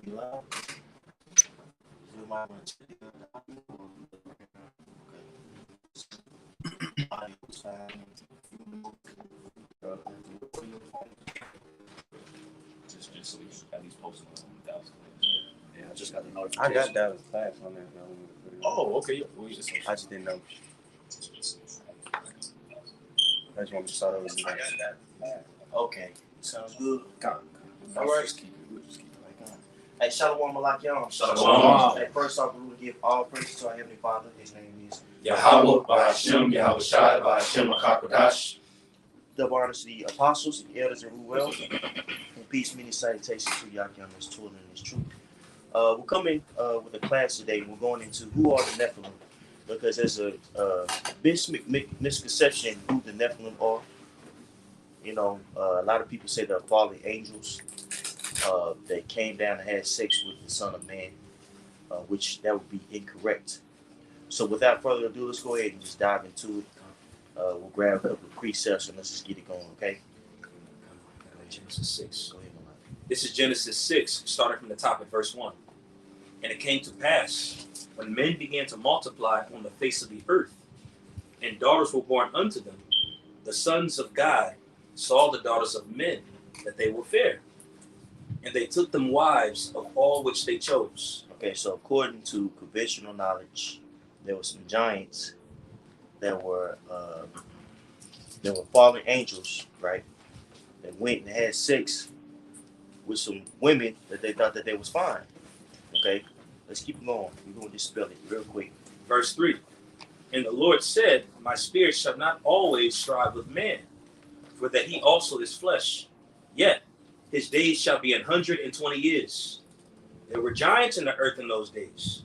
You live? You might want to check it out. Okay. Audio time. Just so we can at least post it on Dallas. Yeah, I just got the notification. I got Dallas class on there. Oh, okay. Yeah. I just didn't know. I just want to start over. I got that. Okay. Sounds good. All right. Just keep it. Just keep it like that. Hey, Shalom Malakiam. Shalom. Hey, first off, we will give all praise to our Heavenly Father. His name is Yahweh, Bahashem, Yahweh Shai, Bahashem, Makakodash. double honors to the apostles, the elders, and Ruel. And peace, many salutations to Yakim, his tool and his truth. We're coming with a class today. We're going into who are the Nephilim, because there's a misconception who the Nephilim are. You know, a lot of people say they're fallen angels. They came down and had sex with the Son of Man, which that would be incorrect. So without further ado, let's go ahead and just dive into it. We'll grab a couple of precepts and let's just get it going, okay? Genesis 6. Go ahead, Malak. This is Genesis 6, starting from the top at verse 1. And it came to pass, when men began to multiply on the face of the earth, and daughters were born unto them, the sons of God saw the daughters of men, that they were fair. And they took them wives of all which they chose. Okay, so according to conventional knowledge, there were some giants that were fallen angels, right? That went and had sex with some women that they thought that they was fine. Okay, let's keep going. We're going to just spell it real quick. Verse 3. And the Lord said, my spirit shall not always strive with man, for that he also is flesh. Yet his days shall be 120 years. There were giants in the earth in those days.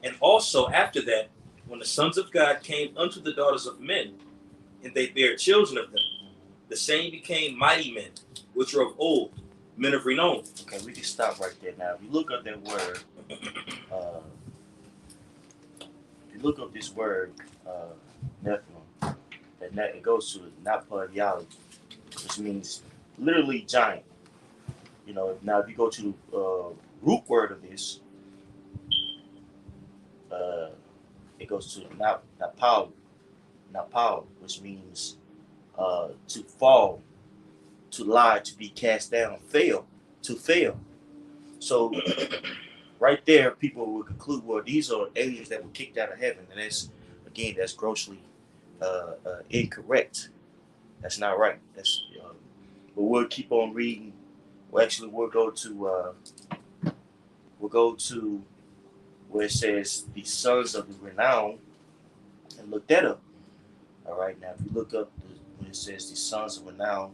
And also after that, when the sons of God came unto the daughters of men, and they bare children of them, the same became mighty men, which were of old, men of renown. Okay, we can stop right there now. If you look up that word, this word, Nephilim, it goes to Napaliali, which means literally giant. You know, now if you go to the root word of this, it goes to Napal, which means to fall, to lie, to be cast down, to fail. So right there, people will conclude, well, these are aliens that were kicked out of heaven, and that's grossly incorrect. That's not right. But we'll keep on reading. Well, actually, we'll go to where it says the sons of the renown, and look that up. All right, now if you look up when it says the sons of renown,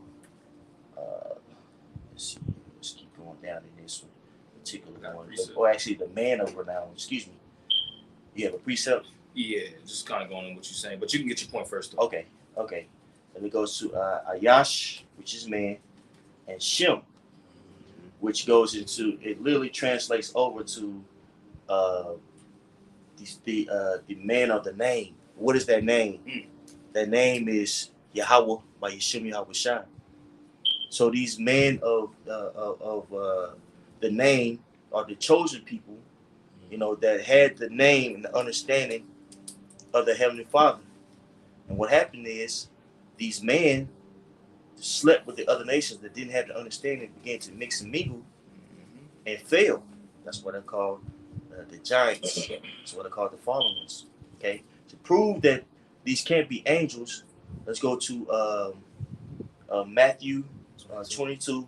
let's see, let's keep going down in this one particular one. Or actually, the man of renown. Excuse me. You have a precept? Yeah, just kind of going on what you're saying, but you can get your point first, though. Okay. And it goes to Ayash, which is man, and Shem, which goes into, it literally translates over to the man of the name. What is that name? That name is Yahweh by Yeshem Yahweh Shai. So these men of the name are the chosen people, you know, that had the name and the understanding of the Heavenly Father. And what happened is these men slept with the other nations that didn't have the understanding, began to mix and mingle and fail. That's what I call the giants. That's what I call the fallen ones. Okay, to prove that these can't be angels, let's go to Matthew 22,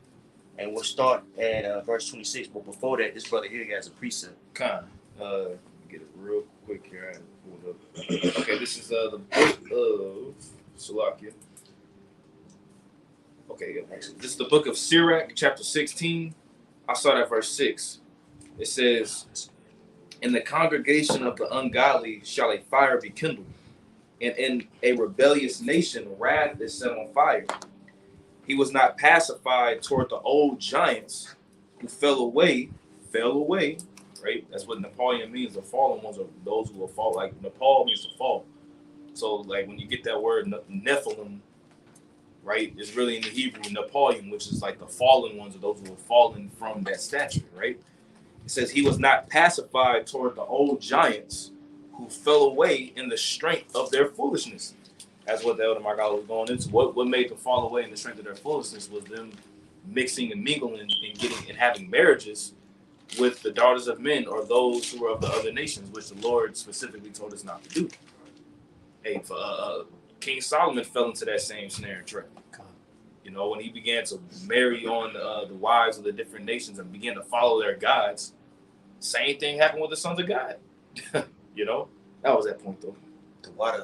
and we'll start at verse 26. But before that, this brother here has a precept. Get it real quick here. I pulled up. Okay, this is the book of Salakia. Okay, this is the book of Sirach, chapter 16. I'll start at verse 6. It says, in the congregation of the ungodly shall a fire be kindled, and in a rebellious nation wrath is set on fire. He was not pacified toward the old giants who fell away, right? That's what Napoleon means. The fallen ones are those who will fall. Like Nepal means to fall. So like when you get that word Nephilim, right, it's really in the Hebrew Napoleon, which is like the fallen ones, or those who have fallen from that stature, right? It says he was not pacified toward the old giants who fell away in the strength of their foolishness. That's what the Elder Mark was going into. What made them fall away in the strength of their foolishness was them mixing and mingling and getting and having marriages with the daughters of men or those who are of the other nations, which the Lord specifically told us not to do. Hey, King Solomon fell into that same snare and trap. You know, when he began to marry on the wives of the different nations and began to follow their gods, same thing happened with the sons of God. You know, that was that point though. The water.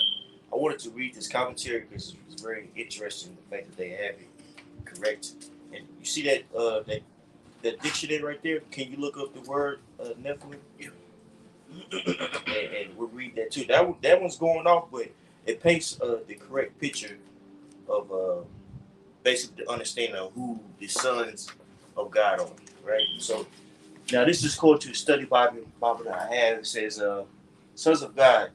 I wanted to read this commentary because it's very interesting the fact that they have it correct. And you see that that dictionary right there? Can you look up the word Nephilim? Yeah. and we'll read that too. That one's going off, but it paints the correct picture of basically the understanding of who the sons of God are, right? So now this is according to the study Bible that I have. It says sons of God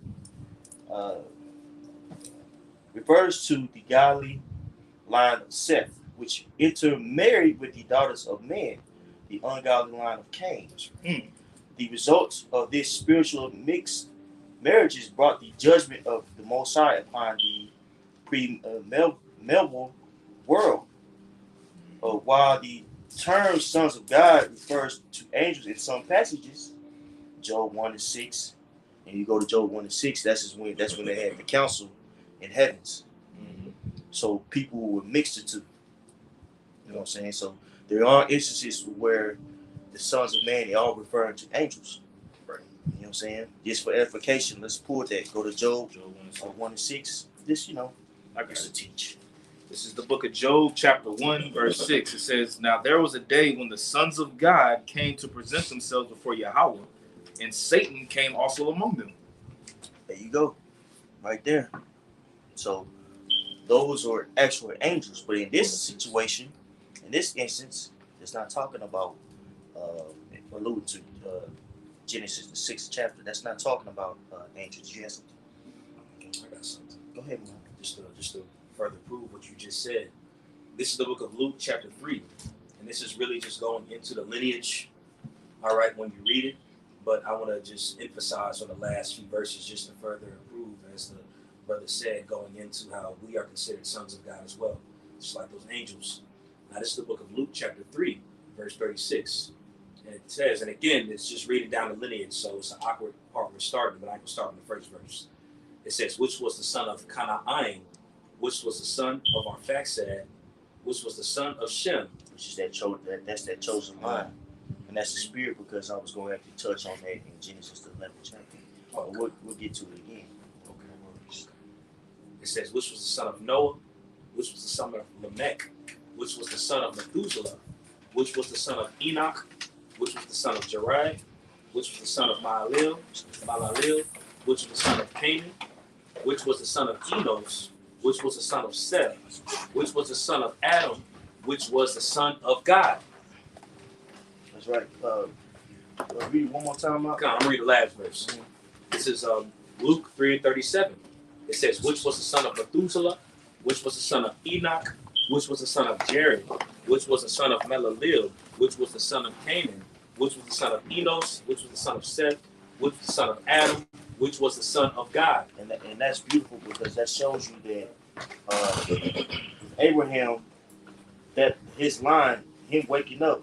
refers to the godly line of Seth, which intermarried with the daughters of men, the ungodly line of Cain. The results of this spiritual mixed marriages brought the judgment of the Most High upon the pre-Melville world. While the term sons of God refers to angels in some passages, Job 1-6, and you go to Job 1-6, that's when they had the council in heavens. So people were mixed into, you know what I'm saying? So there are instances where the sons of man, they all referring to angels. Right. You know what I'm saying? Just for edification, let's pull that. Go to Job 1-6. This, you know, I guess to teach. This is the book of Job, chapter 1, verse 6. It says, now there was a day when the sons of God came to present themselves before Yahweh, and Satan came also among them. There you go. Right there. So those are actual angels. But in this situation, in this instance, it's not talking about alluding to Genesis, the 6th chapter. That's not talking about angels. You have something? I got something. Go ahead, man. Just to further prove what you just said. This is the book of Luke, chapter 3. And this is really just going into the lineage, all right, when you read it. But I want to just emphasize on the last few verses just to further improve, as the brother said, going into how we are considered sons of God as well, just like those angels. Now, this is the book of Luke, chapter 3, verse 36. And it says, and again, it's just reading down the lineage, so it's an awkward part we're starting, but I can start in the first verse. It says, which was the son of Canaan, which was the son of Arphaxad, which was the son of Shem. Which is that's that chosen line. And that's the spirit, because I was going to have to touch on that in Genesis, the 11th chapter. But we'll get to it again. Okay. It says, which was the son of Noah, which was the son of Lamech, which was the son of Methuselah, which was the son of Enoch, which was the son of Jerai, which was the son of Malaleel, which was the son of Canaan, which was the son of Enos, which was the son of Seth, which was the son of Adam, which was the son of God. That's right. Read it one more time, Mark. I'm going to read the last verse. This is Luke 3:37. It says, which was the son of Methuselah, which was the son of Enoch, which was the son of Jared, which was the son of Melaleel, which was the son of Canaan, which was the son of Enos, which was the son of Seth, which was the son of Adam, which was the son of God. And that's beautiful, because that shows you that Abraham, that his line, him waking up,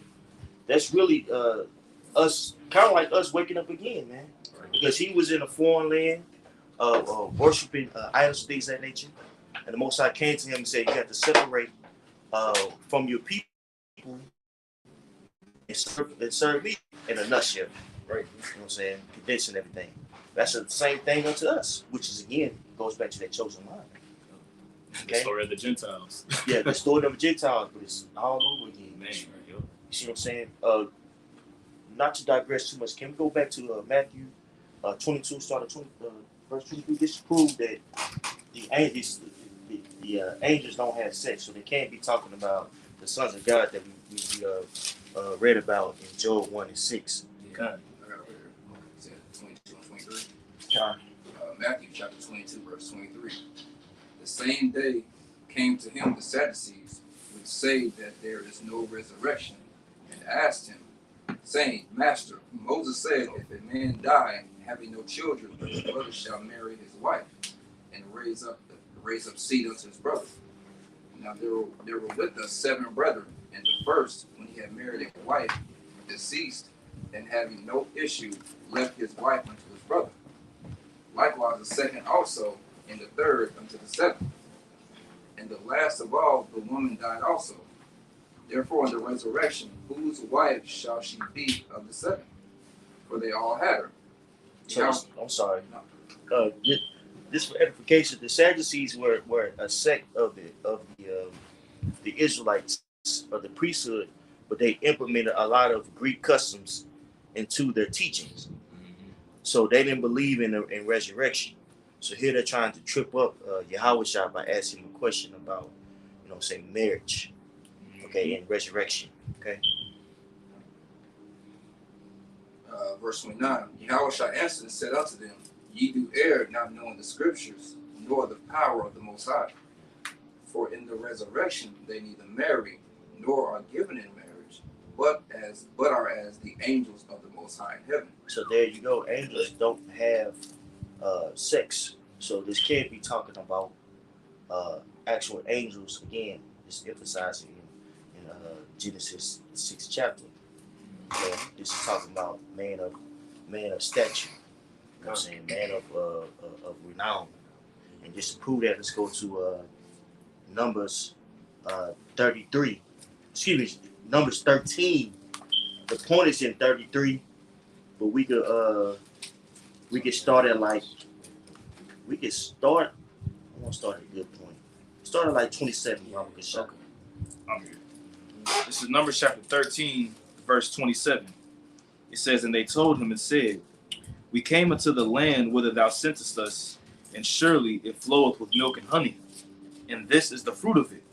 that's really us, kind of like us waking up again, man. Because he was in a foreign land, worshiping idols and things of that nature. And the Most High came to him and said, you have to separate from your people and serve me, in a nutshell. Right? You know what I'm saying? Condensing everything. That's the same thing unto us, which is, again, goes back to that chosen line. Okay? The story of the Gentiles. Yeah, the story of the Gentiles, but it's all over again. Man, you see what I'm saying? Not to digress too much, can we go back to Matthew 22, start at verse 23? This proves that the angels don't have sex, so they can't be talking about the sons of God that we read about in Job 1-6. Yeah, I got it right here. It says 22 and 23. Matthew chapter 22, verse 23. The same day came to him the Sadducees, which say that there is no resurrection, and asked him, saying, Master, Moses said, if a man die having no children, his brother shall marry his wife and raise up seed unto his brother. Now there were with us 7 brethren, and the first, when he had married a wife, deceased, and having no issue, left his wife unto his brother. Likewise the second also, and the third unto the 7th. And the last of all, the woman died also. Therefore in the resurrection, whose wife shall she be of the 7? For they all had her. So, I'm sorry. This for edification. The Sadducees were a sect of the Israelites of the priesthood, but they implemented a lot of Greek customs into their teachings. So they didn't believe in resurrection. So here they're trying to trip up Yahushua by asking him a question about, marriage, okay, and resurrection, okay. Verse 29, Yahushua answered and said unto them, Ye do err, not knowing the scriptures, nor the power of the Most High. For in the resurrection they neither marry, nor are given in marriage, but are as the angels of the Most High in heaven. So there you go. Angels don't have sex. So this can't be talking about actual angels. Again, it's emphasizing in Genesis 6th chapter. Okay? This is talking about man of stature. You know what I'm saying? Man of renown. And just to prove that, let's go to Numbers 33. Excuse me, Numbers 13. The point is in 33, but we could start at I want to start at a good point. Start at like 27. Okay. This is Numbers chapter 13, verse 27. It says, And they told him and said, We came into the land whither thou sentest us, and surely it floweth with milk and honey, and this is the fruit of it.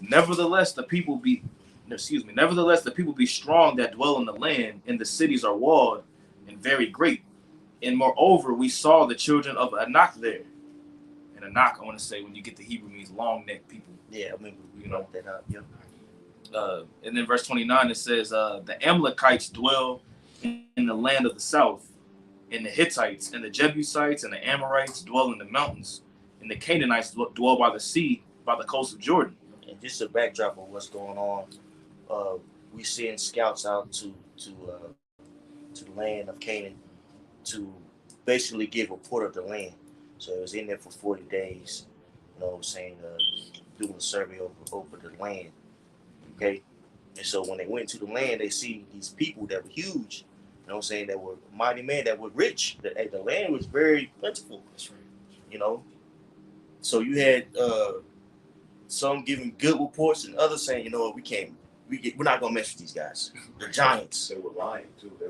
Nevertheless, the people be strong that dwell in the land, and the cities are walled and very great. And moreover, we saw the children of Anak there. And Anak, I want to say, when you get the Hebrew, means long-necked people. Yeah, I remember we wrote that out. Yep. And then verse 29, it says, the Amalekites dwell in the land of the south, and the Hittites and the Jebusites and the Amorites dwell in the mountains, and the Canaanites dwell by the sea, by the coast of Jordan. And just a backdrop of what's going on, we send scouts out to the land of Canaan to basically give a report of the land. So it was in there for 40 days, doing a survey over the land. Okay. And so when they went to the land, they see these people that were huge, that were mighty men, that were rich. The land was very plentiful. That's right. So you had some giving good reports and others saying, we're not gonna mess with these guys. The giants. They were lying too. They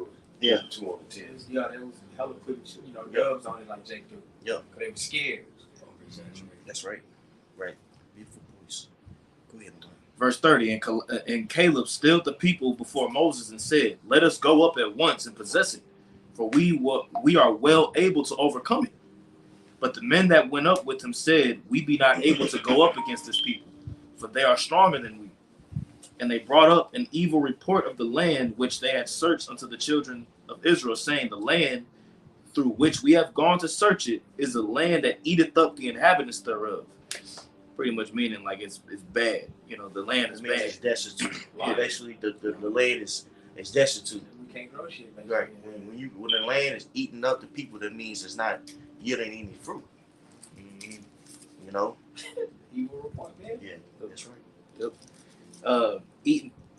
was 2 on the 10. Yeah, they was hella quick, dubs on it like Jake do. Yeah. Because they were scared. That's right. Right. Beautiful voice. Go ahead, Lord. Verse 30, and Caleb stilled the people before Moses and said, Let us go up at once and possess it, for we are well able to overcome it. But the men that went up with him said, We be not able to go up against this people, for they are stronger than we. And they brought up an evil report of the land which they had searched unto the children of Israel, saying, The land through which we have gone to search it is a land that eateth up the inhabitants thereof. Pretty much meaning like it's bad. The land is bad. It's destitute. Basically, the land is destitute. We can't grow shit. Right. When the land is eating up the people, that means it's not yielding any fruit. Evil report, man. Yeah, that's right. Yep.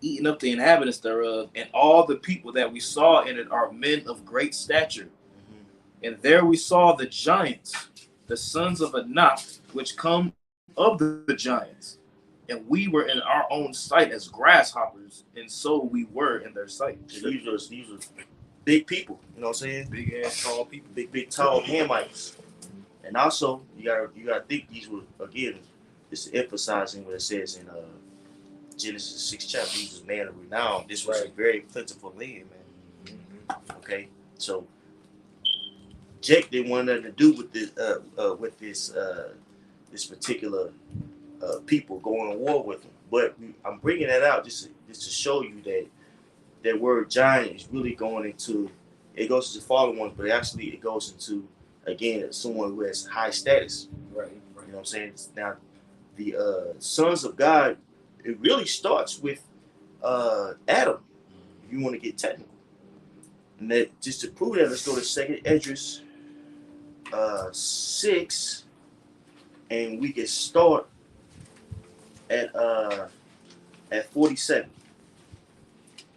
Eating up the inhabitants thereof, and all the people that we saw in it are men of great stature. And there we saw the giants, the sons of Anak, which come of the giants. And we were in our own sight as grasshoppers, and so we were in their sight. So these were big people, you know what I'm saying? Big ass tall people. Big tall Hamites. And also you gotta think these were, again, this is emphasizing what it says in Genesis 6th chapter. These was man of renown. This was a very plentiful land, man. Okay, so Jake didn't want nothing to do with this particular people going to war with him. But I'm bringing that out just to show you that word giant is really going into, it goes to the fallen ones, but actually it goes into, again, someone who has high status. Right. You know what I'm saying? Now, the sons of God, it really starts with Adam, if you want to get technical. And that, just to prove that, let's go to 2nd Esdras 6, and we can start at 47.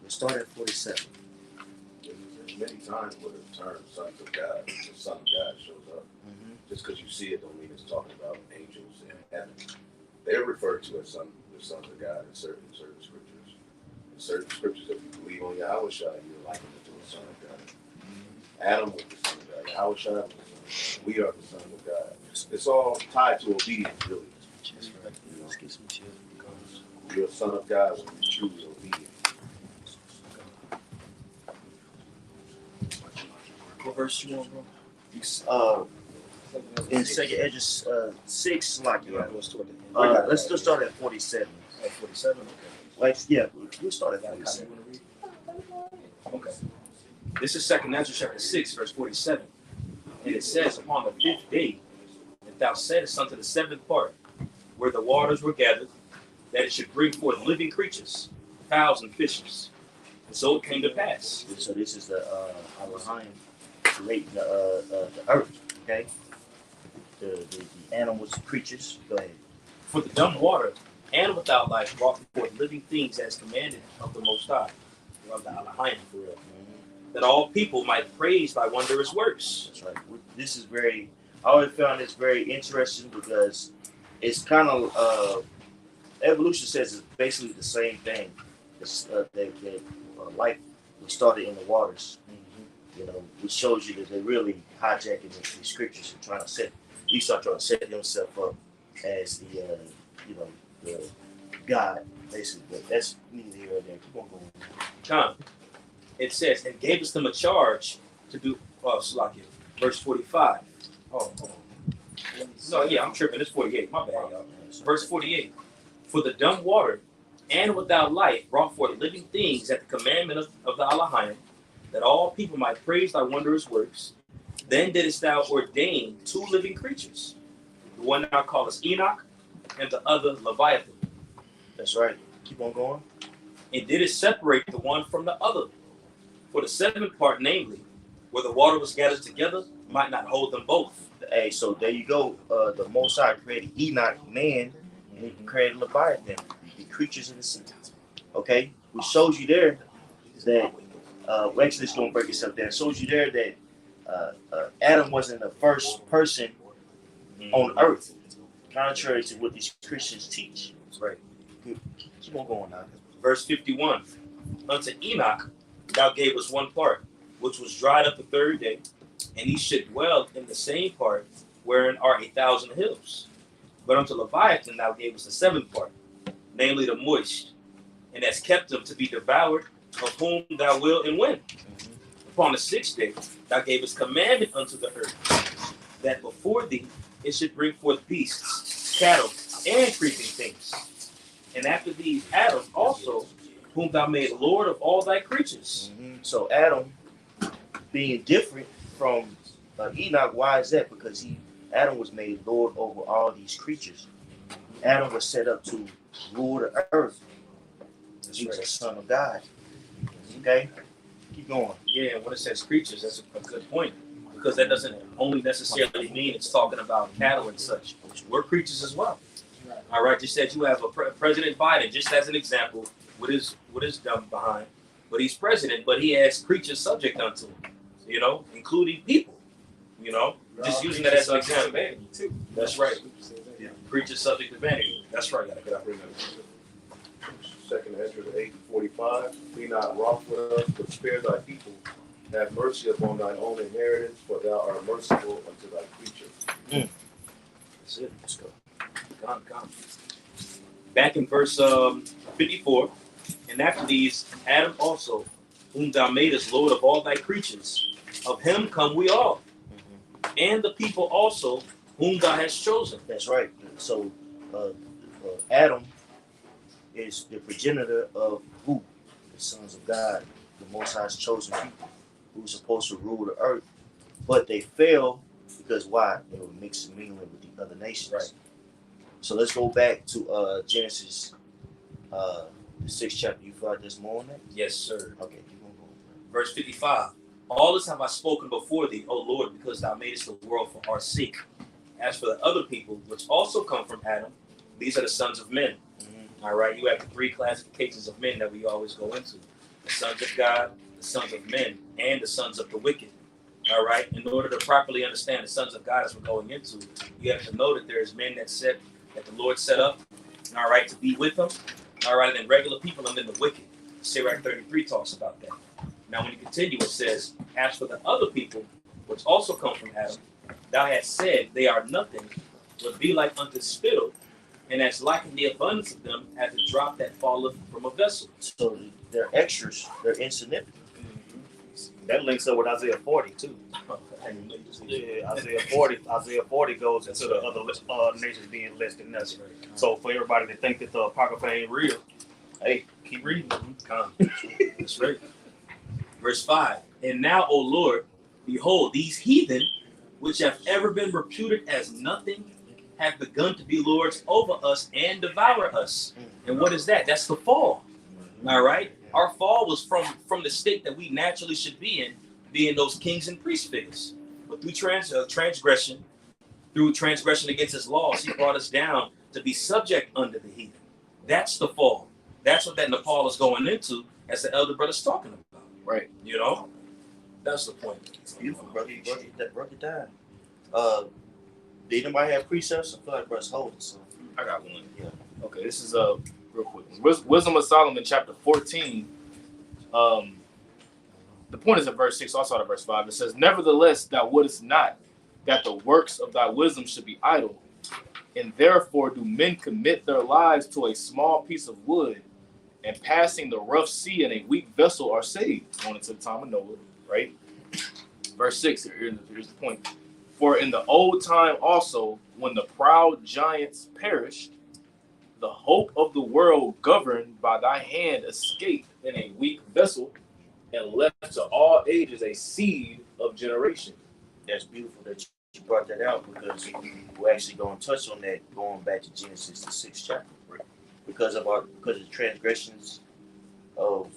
We'll start at 47. There's many times where the term sons of God, the Son of God shows up. Mm-hmm. Just because you see it don't mean it's talking about angels in heaven. They're referred to as the sons of God in certain scriptures. In certain scriptures, if you believe on Yahweh, you're likened to a son of God. Adam was the son of God. Yahweh was the son of God. We are the sons of God. It's all tied to obedience, really. Let's get some chill. You're a son of God when you're truly obedient. What verse you want, bro? In 2nd Esdras 6, like Let's let's start at 47. At 47. Okay. Like, yeah, we'll start at 47. Okay. This is 2nd Ezra chapter 6, verse 47. And it says, upon the 5th day, that thou saidst unto the 7th part, where the waters were gathered, that it should bring forth living creatures, fowls and fishes. And so it came to pass. So this is the Elohim creating the earth, okay? The animals, the creatures. Go ahead. For the dumb water and without life brought forth living things as commanded of the Most High, or of the Elohim for real, that all people might praise thy wondrous works. That's right. This is very, I always found this very interesting because it's kind of, evolution says it's basically the same thing. It's, that life was started in the waters. You know, which shows you that they're really hijacking these scriptures and trying to set themselves up as the, the God, basically. But that's neither here or there. Keep on going. John, it says, and gave us them a charge to do, Salakia, verse 45. Oh, no, yeah, I'm tripping. It's 48. My bad, y'all. Verse 48. For the dumb water and without life brought forth living things at the commandment of the Elohim, that all people might praise thy wondrous works. Then didst thou ordain 2 living creatures, the one thou callest Enoch, and the other Leviathan. That's right. Keep on going. And didst separate the one from the other. For the 7th part, namely, where the water was gathered together, might not hold them both. Hey, so there you go. The Most High created Enoch, man, and he created Leviathan, the creatures in the sea. Okay? Which shows you there that, Exodus don't break itself down. It shows you there that Adam wasn't the first person on earth, contrary to what these Christians teach. Right. Keep on going now. Verse 51. Unto Enoch thou gavest 1 part, which was dried up the 3rd day, and he should dwell in the same part wherein are 1,000 hills. But unto Leviathan thou gavest the 7th part, namely the moist, and hast kept them to be devoured, of whom thou wilt and when. Upon the 6th day thou gavest commandment unto the earth, that before thee it should bring forth beasts, cattle, and creeping things. And after these Adam also, whom thou made Lord of all thy creatures. So Adam, being different from Enoch, why is that? Because Adam was made Lord over all these creatures. Adam was set up to rule the earth. He was a son of God. Okay? Keep going. Yeah, when it says creatures, that's a good point. Because that doesn't only necessarily mean it's talking about cattle and such. We're creatures as well. All right, just said you have a President Biden, just as an example, with his dumb behind. But he's president, but he has creatures subject unto him, including people, just using that as an example. That's right. Yeah. Creatures subject to vanity. That's right. Gotta get up here. 2nd Ezra 8:45. Be not wroth with us, but spare thy people. Have mercy upon thine own inheritance, for thou art merciful unto thy creature. That's it. Let's go. Come. Back in verse 54. And after these, Adam also, whom thou madest Lord of all thy creatures, of him come we all, and the people also, whom thou hast chosen. That's right. So Adam is the progenitor of who? The sons of God. Most High's chosen people who were supposed to rule the earth, but they fell because why? They were mixing mingling with the other nations. Right. So let's go back to Genesis, the 6th chapter. You feel like there's more on that? Yes, sir. Okay, keep on going. Verse 55. All this have I spoken before thee, O Lord, because thou madest the world for our sake. As for the other people, which also come from Adam, these are the sons of men. Mm-hmm. All right, you have the three classifications of men that we always go into: the sons of God, the sons of men, and the sons of the wicked. All right, in order to properly understand the sons of God as we're going into, you have to know that there's men that the Lord set up, all right, to be with them, all right, and then regular people and then the wicked. Sirach 33 talks about that. Now, when you continue, it says, as for the other people, which also come from Adam, thou hast said they are nothing, but be like unto spittle, and as like in the abundance of them as a drop that falleth from a vessel. So they're extras. They're insignificant. That links up with Isaiah 40 too. Yeah, Isaiah 40 goes into the other nations being less than us. So for everybody to think that the Apocrypha ain't real, hey, keep reading. That's right. Verse 5. And now, O Lord, behold, these heathen, which have ever been reputed as nothing, have begun to be lords over us and devour us. And what is that? That's the fall. All right. Our fall was from the state that we naturally should be in, being those kings and priest figures. But through transgression against his laws, he brought us down to be subject under the heathen. That's the fall. That's what that Nepal is going into, as the elder brother's talking about. Right. You know? That's the point. Beautiful, brother. Broke it down. Did anybody have precepts? I feel like brother's holding some. I got one. Yeah. Okay, this is real quick. Wisdom of Solomon, chapter 14. The point is in verse 6, also at verse 5. It says, nevertheless, thou wouldest not that the works of thy wisdom should be idle, and therefore do men commit their lives to a small piece of wood, and passing the rough sea in a weak vessel are saved. Going into the time of Noah, right? Verse 6, here's the point. For in the old time also, when the proud giants perished, the hope of the world governed by thy hand escaped in a weak vessel, and left to all ages a seed of generation. That's beautiful that you brought that out, because we're actually going to touch on that going back to Genesis, the 6th chapter. Because of the transgressions of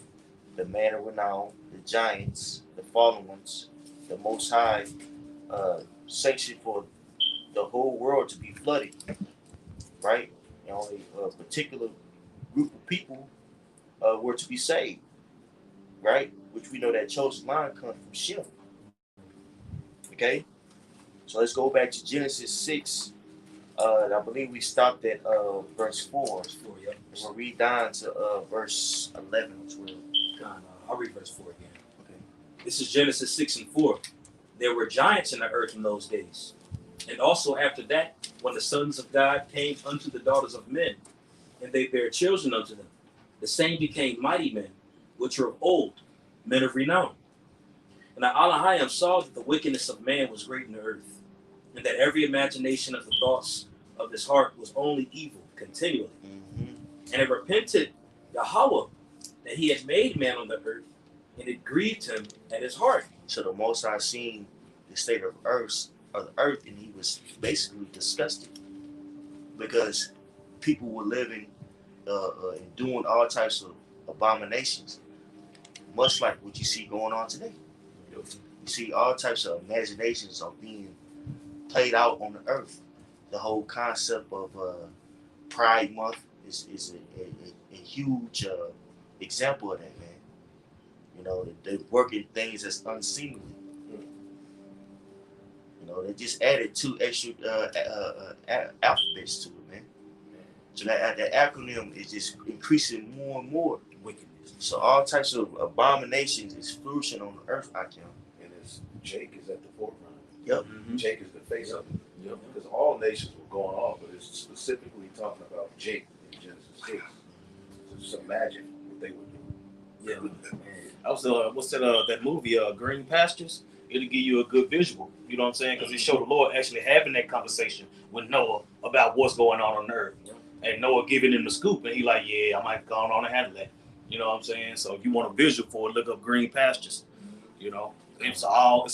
the man of renown, the giants, the fallen ones, the Most High sanctioned for the whole world to be flooded, right? You know, a particular group of people were to be saved, right? Which we know that chosen line comes from Shem. Okay, so let's go back to Genesis 6. I believe we stopped at verse 4. Yep. We'll read down to verse 11 or 12. I'll read verse 4 again. Okay. This is Genesis 6 and 4. There were giants in the earth in those days. And also after that, when the sons of God came unto the daughters of men, and they bare children unto them, the same became mighty men, which were of old, men of renown. And Elohim saw that the wickedness of man was great in the earth, and that every imagination of the thoughts of his heart was only evil continually. Mm-hmm. And it repented Yahweh that he had made man on the earth, and it grieved him at his heart. So the Most High seen the state of the earth, and he was basically disgusted, because people were living and doing all types of abominations, much like what you see going on today. You see all types of imaginations are being played out on the earth. The whole concept of Pride Month is a huge example of that, man. You know, they're working things that's unseemly. You know, they just added 2 extra alphabets to it, man. So that acronym is just increasing more and more wickedness. So all types of abominations is flourishing on the earth out there. And Jake is at the forefront. Yep. Mm-hmm. Jake is the face of it. Yep. Because all nations were going off, but it's specifically talking about Jake in Genesis 6. So just imagine what they would do. Yeah. I was what's that movie, Green Pastures? It'll give you a good visual. You know what I'm saying? Because it showed the Lord actually having that conversation with Noah about what's going on earth. And Noah giving him the scoop, and he like, yeah, I might go on and handle that. You know what I'm saying? So if you want a visual for it, look up Green Pastures. You know, it's all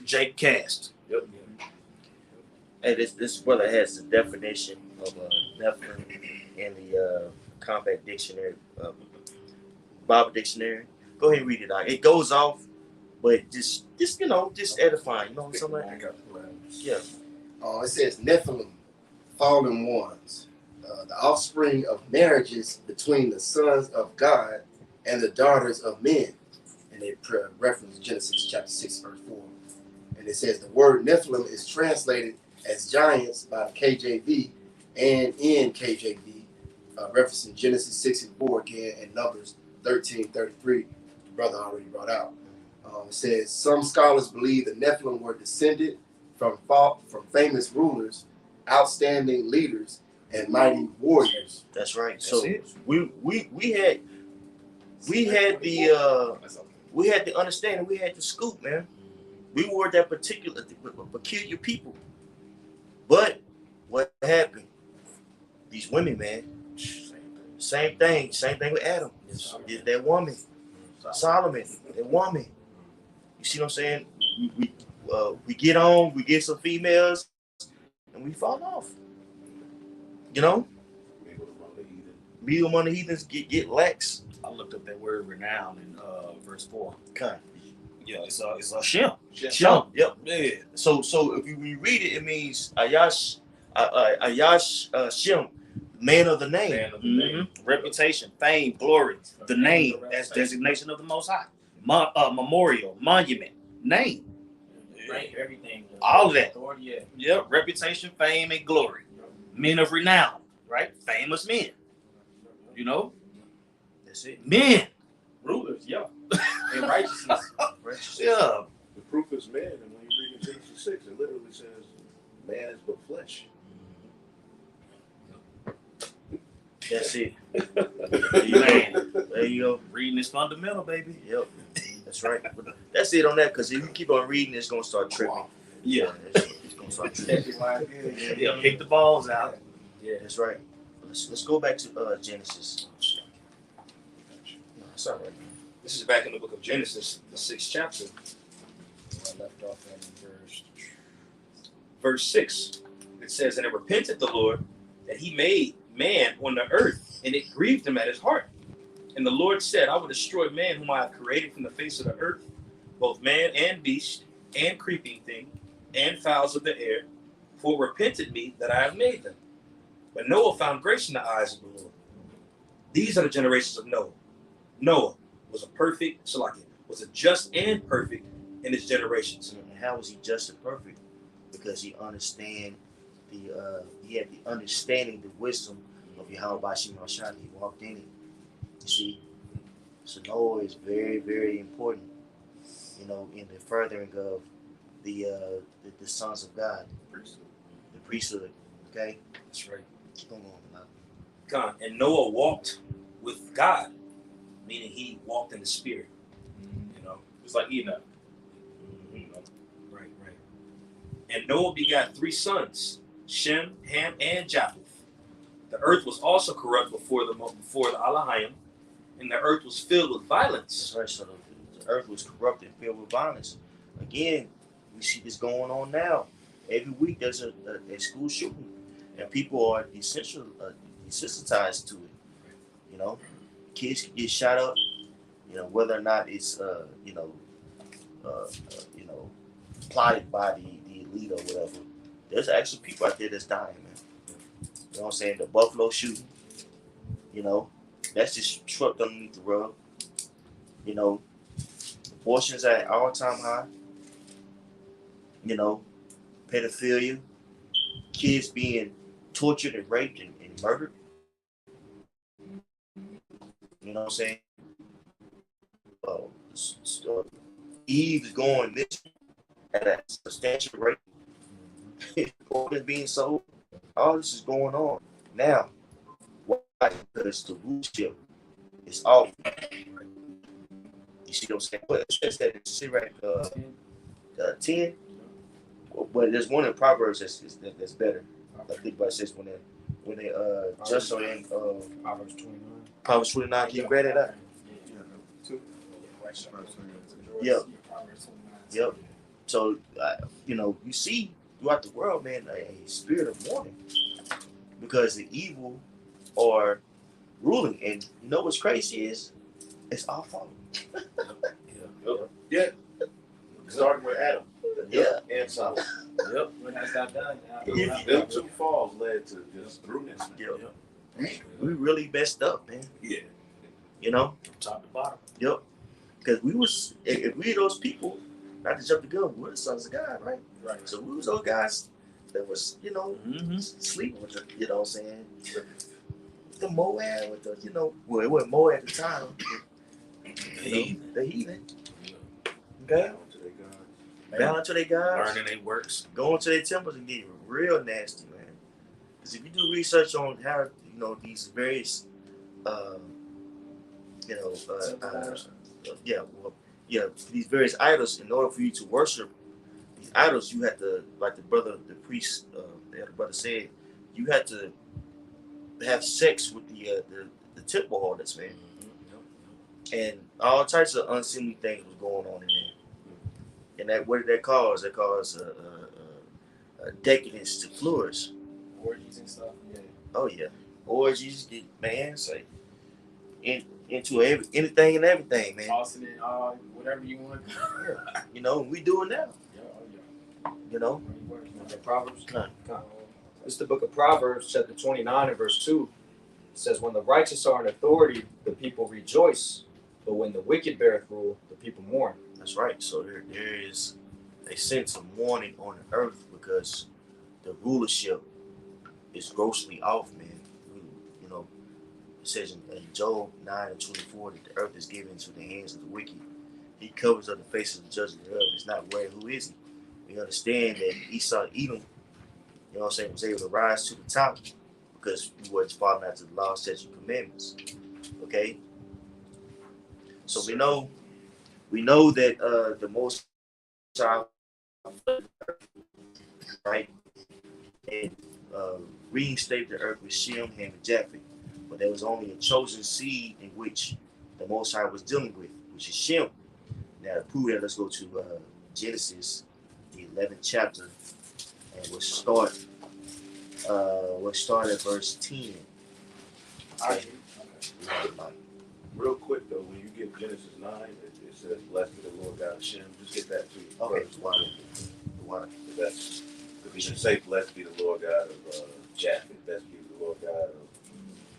Jake cast. Yep. Hey, this brother has the definition of Nephilim in the Compact Dictionary, Bible Dictionary. Go ahead and read it out. It goes off, but just edifying. You know what I'm saying? I got Yeah. It says Nephilim, fallen ones, the offspring of marriages between the sons of God and the daughters of men. And they reference Genesis chapter 6, verse 4. And it says the word Nephilim is translated as giants by the KJV and in KJV, referencing Genesis 6 and 4 again and Numbers 13:33. The brother already brought out. It says some scholars believe the Nephilim were descended from famous rulers, outstanding leaders, and mighty warriors. That's right. That's So it. we had the understanding. We had the scoop, man. We were that peculiar people. But what happened? These women, man. Same thing with Adam. That woman, Solomon, that woman. You see what I'm saying? We get on, we get some females, and we fall off. You know? Be among the heathens, get lax. I looked up that word renown in verse 4. Kind. Yeah, it's a Shem. Shem. Yep. Yeah. So if we read it, it means Ayash Shem, man of the name. Man of the name. Reputation, fame, glory, the name as designation of the Most High. Memorial, monument, name. Right, everything. All of that. Authority, yeah. Yep, reputation, fame, and glory. Men of renown, right? Famous men. You know? That's it. Men. Rulers, yeah. And righteousness. Yeah. The proof is man, and when you read in Genesis 6, it literally says, man is but flesh. That's it. Man. There you go. Reading is fundamental, baby. Yep. That's right. That's it on that, because if you keep on reading, it's gonna start tripping. Yeah. It's gonna start tripping. Yeah, kick the balls out. Yeah, that's right. Let's go back to Genesis. No, it's all right. This is back in the book of Genesis, the 6th chapter. I left off in Verse 6. It says, and it repented the Lord that he made man on the earth, and it grieved him at his heart. And the Lord said, I will destroy man whom I have created from the face of the earth, both man and beast, and creeping thing, and fowls of the air, for it repented me that I have made them. But Noah found grace in the eyes of the Lord. These are the generations of Noah. Noah was a just and perfect in his generations. And how was he just and perfect? Because he he had the understanding, the wisdom of Yahweh Bashim Hashani. He walked in it. You see? So Noah is very, very important, you know, in the furthering of the sons of God. The priesthood. Okay? That's right. Keep on going. God. And Noah walked with God, meaning he walked in the spirit. You know, It's like Enoch. Right. And Noah begot 3 sons, Shem, Ham, and Japheth. The earth was also corrupt before the Elohim, and the earth was filled with violence. That's right. So the earth was corrupt and filled with violence. Again, we see this going on now. Every week there's a school shooting, and people are desensitized to it. You know, kids can get shot up. You know, whether or not it's plotted by the elite or whatever. There's actually people out there that's dying, man. You know what I'm saying? The Buffalo shooting. You know, that's just swept underneath the rug. You know, abortions at all-time high. You know, pedophilia, kids being tortured and raped and murdered. You know what I'm saying? Eve is going this at a substantial rate. Organs being sold. All this is going on now. Why? Because the rulership is off. You see what I'm saying? But it says that in Sirach 10. But there's one in Proverbs that's better. I think about it says when they just so in Proverbs 29. Proverbs 29. Can you grab that up? too. Yep. Yep. So, you see throughout the world, man, a spirit of mourning because the evil are ruling. And you know what's crazy is it's our fault. Yeah. Starting with Adam. Yeah. And Solomon. Yep. What has that done? Them two falls led to just throughness. Yeah. We really messed up, man. Yeah. You know? From top to bottom. Yep. Because if we those people, not to jump the gun, we're the sons of God, right? Right. So we was those guys that was, sleeping with the, you know what I'm saying? The Moab with the, well, it wasn't Moab at the time. The heathen. Okay? Bowing to their gods. Learning their works. Going to their temples and getting real nasty, man. Because if you do research on how, these various, these various idols, in order for you to worship these idols, you have to, like the priest, the brother said, you have to have sex with the temple holders, man. And all types of unseemly things was going on in there. And that, what did that cause? That caused a decadence to flourish. Orgies and stuff. Yeah. Oh yeah, orgies, man. Say into anything and everything, man. Tossing it, whatever you want. We do it now. Yeah. The Proverbs. This is the book of Proverbs, chapter 29 and verse 2. It says, "When the righteous are in authority, the people rejoice, but when the wicked beareth rule, the people mourn." That's right. So there is a sense of mourning on the earth because the rulership is grossly off, man. It says in Job 9:24 that the earth is given into the hands of the wicked. He covers up the faces of the judges thereof. It's not aware who is he. We understand that Esau, Edom, was able to rise to the top because he wasn't following after the law, statutes, and commandments. Okay? So we know that the Most High, right, and reinstate the earth with Shem, Ham, and Japheth, but there was only a chosen seed in which the Most High was dealing with, which is Shem. Now to prove that, let's go to Genesis, the 11th chapter, and we'll start at verse 10. Okay. Real quick though, when you get Genesis 9, it says, "Blessed be the Lord God of Shem." Just get that too. Okay. First. Why? That's because you should say, "Blessed be the Lord God of Japheth." Blessed be the Lord God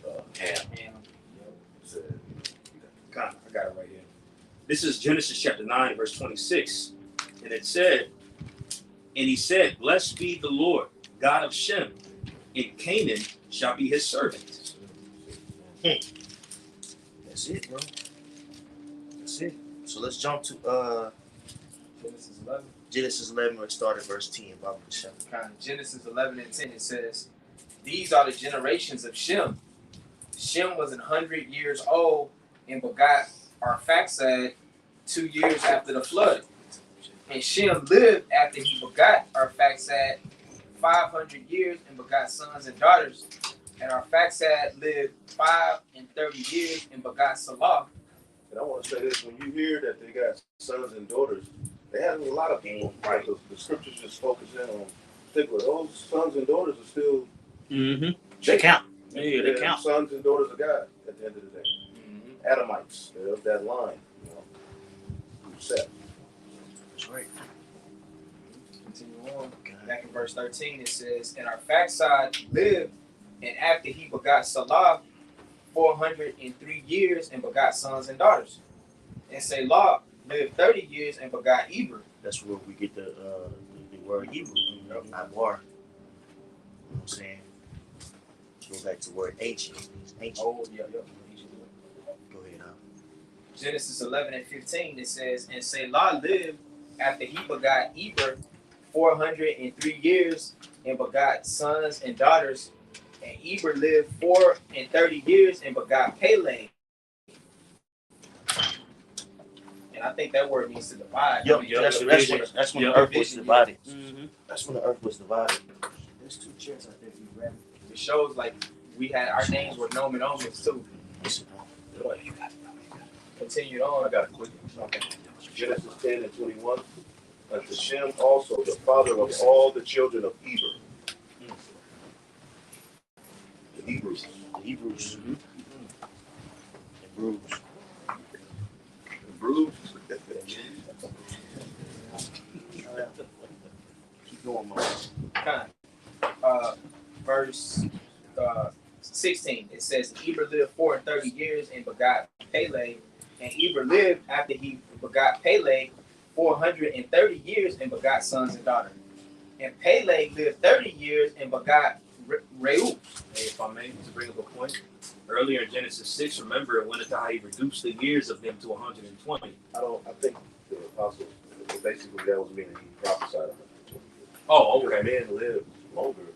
of Ham. So, I got it right here. This is Genesis chapter 9, verse 26. And it said, "And he said, Blessed be the Lord, God of Shem, and Canaan shall be his servant." That's it, bro. That's it. So let's jump to Genesis 11. Genesis 11. Let's start at verse 10. Genesis 11 and 10, it says, "These are the generations of Shem. Shem was 100 years old and begot Arphaxad 2 years after the flood. And Shem lived after he begot Arphaxad 500 years and begot sons and daughters. And Arphaxad lived 530 years and begot Salah." and I want to say this: when you hear that they got sons and daughters, they have a lot of people. Right? The scriptures just focus in on particular. Those sons and daughters are still. They count. Yeah, they count. Sons and daughters of God at the end of the day. Adamites, they're of that line. Set. That's right. Continue on. Back in verse 13, it says, "And Arphaxad lived, and after he begot Salah 403 years and begot sons and daughters. And Salah lived 30 years and begot Eber." That's where we get the word Hebrew, not war. You know what I'm saying? Go back to the word ancient. It's ancient. Oh, yeah. Go ahead, Genesis 11 and 15, it says, "And Salah lived after he begot Eber 403 years and begot sons and daughters. And Eber lived 430 years and begot Peleg." And I think that word means to divide. Yep, that's when the earth was divided. That's when the earth was divided. There's two chairs out there for you, Brad. It shows like we had our names were nomen omens too. Listen, you got it. continued on. I got a quick one. Okay. Genesis 10 and 21. Unto Shem also, the father of all the children of Eber. The Hebrews. The Hebrews. Hebrews. Hebrews. Keep going, man. Verse 16, it says, Eber lived 430 years and begot Peleg, and Eber lived after he begot Peleg 430 years and begot sons and daughters. And Peleg lived 30 years and begot Reu. Hey, if I may, to bring up a point, earlier in Genesis 6, remember it went into how he reduced the years of them to 120. I think the apostles, basically that was meaning he prophesied 120 years. Oh, Because okay. men lived longer than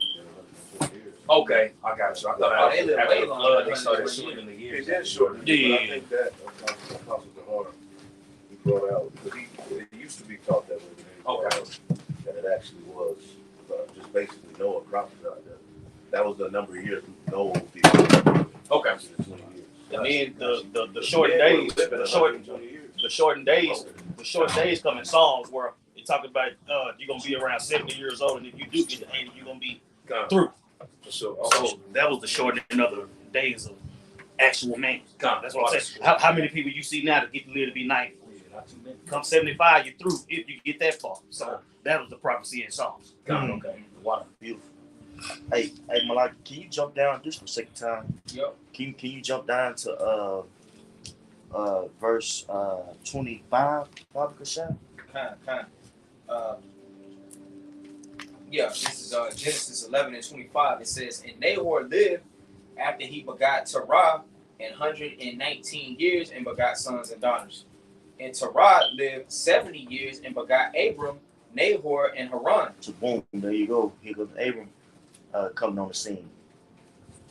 120 years. Okay, I got you. I thought they lived after way the longer flood, than they started 120 shortening the It years. did shorten, Yeah. but I think that Apostle Zahar, he brought out, because it used to be taught that way, but then he brought out that it actually was just basically Noah prophesied that. That was the number of years Noah would be. Okay. 120 years. And then the short days, the shortened days come in Psalms where it talk about you're gonna be around 70 years old, and if you do get to 80, you're gonna be through. So So that was the shortening of the days of actual man. That's what I'm saying. How many people you see now that get to live to be 90? Not too many. Come 75, you're through if you get that far. So that was the prophecy in Psalms. Okay. Water, beautiful. Hey, Malak, can you jump down just for a second time? Yep. Can you jump down to verse 25, Baba Kashan? This is Genesis 11 and 25. It says, and Nahor lived after he begot Terah 119 years and begot sons and daughters. And Terah lived 70 years and begot Abram, Nahor, and Haran. So boom, there you go. Here goes Abram coming on the scene.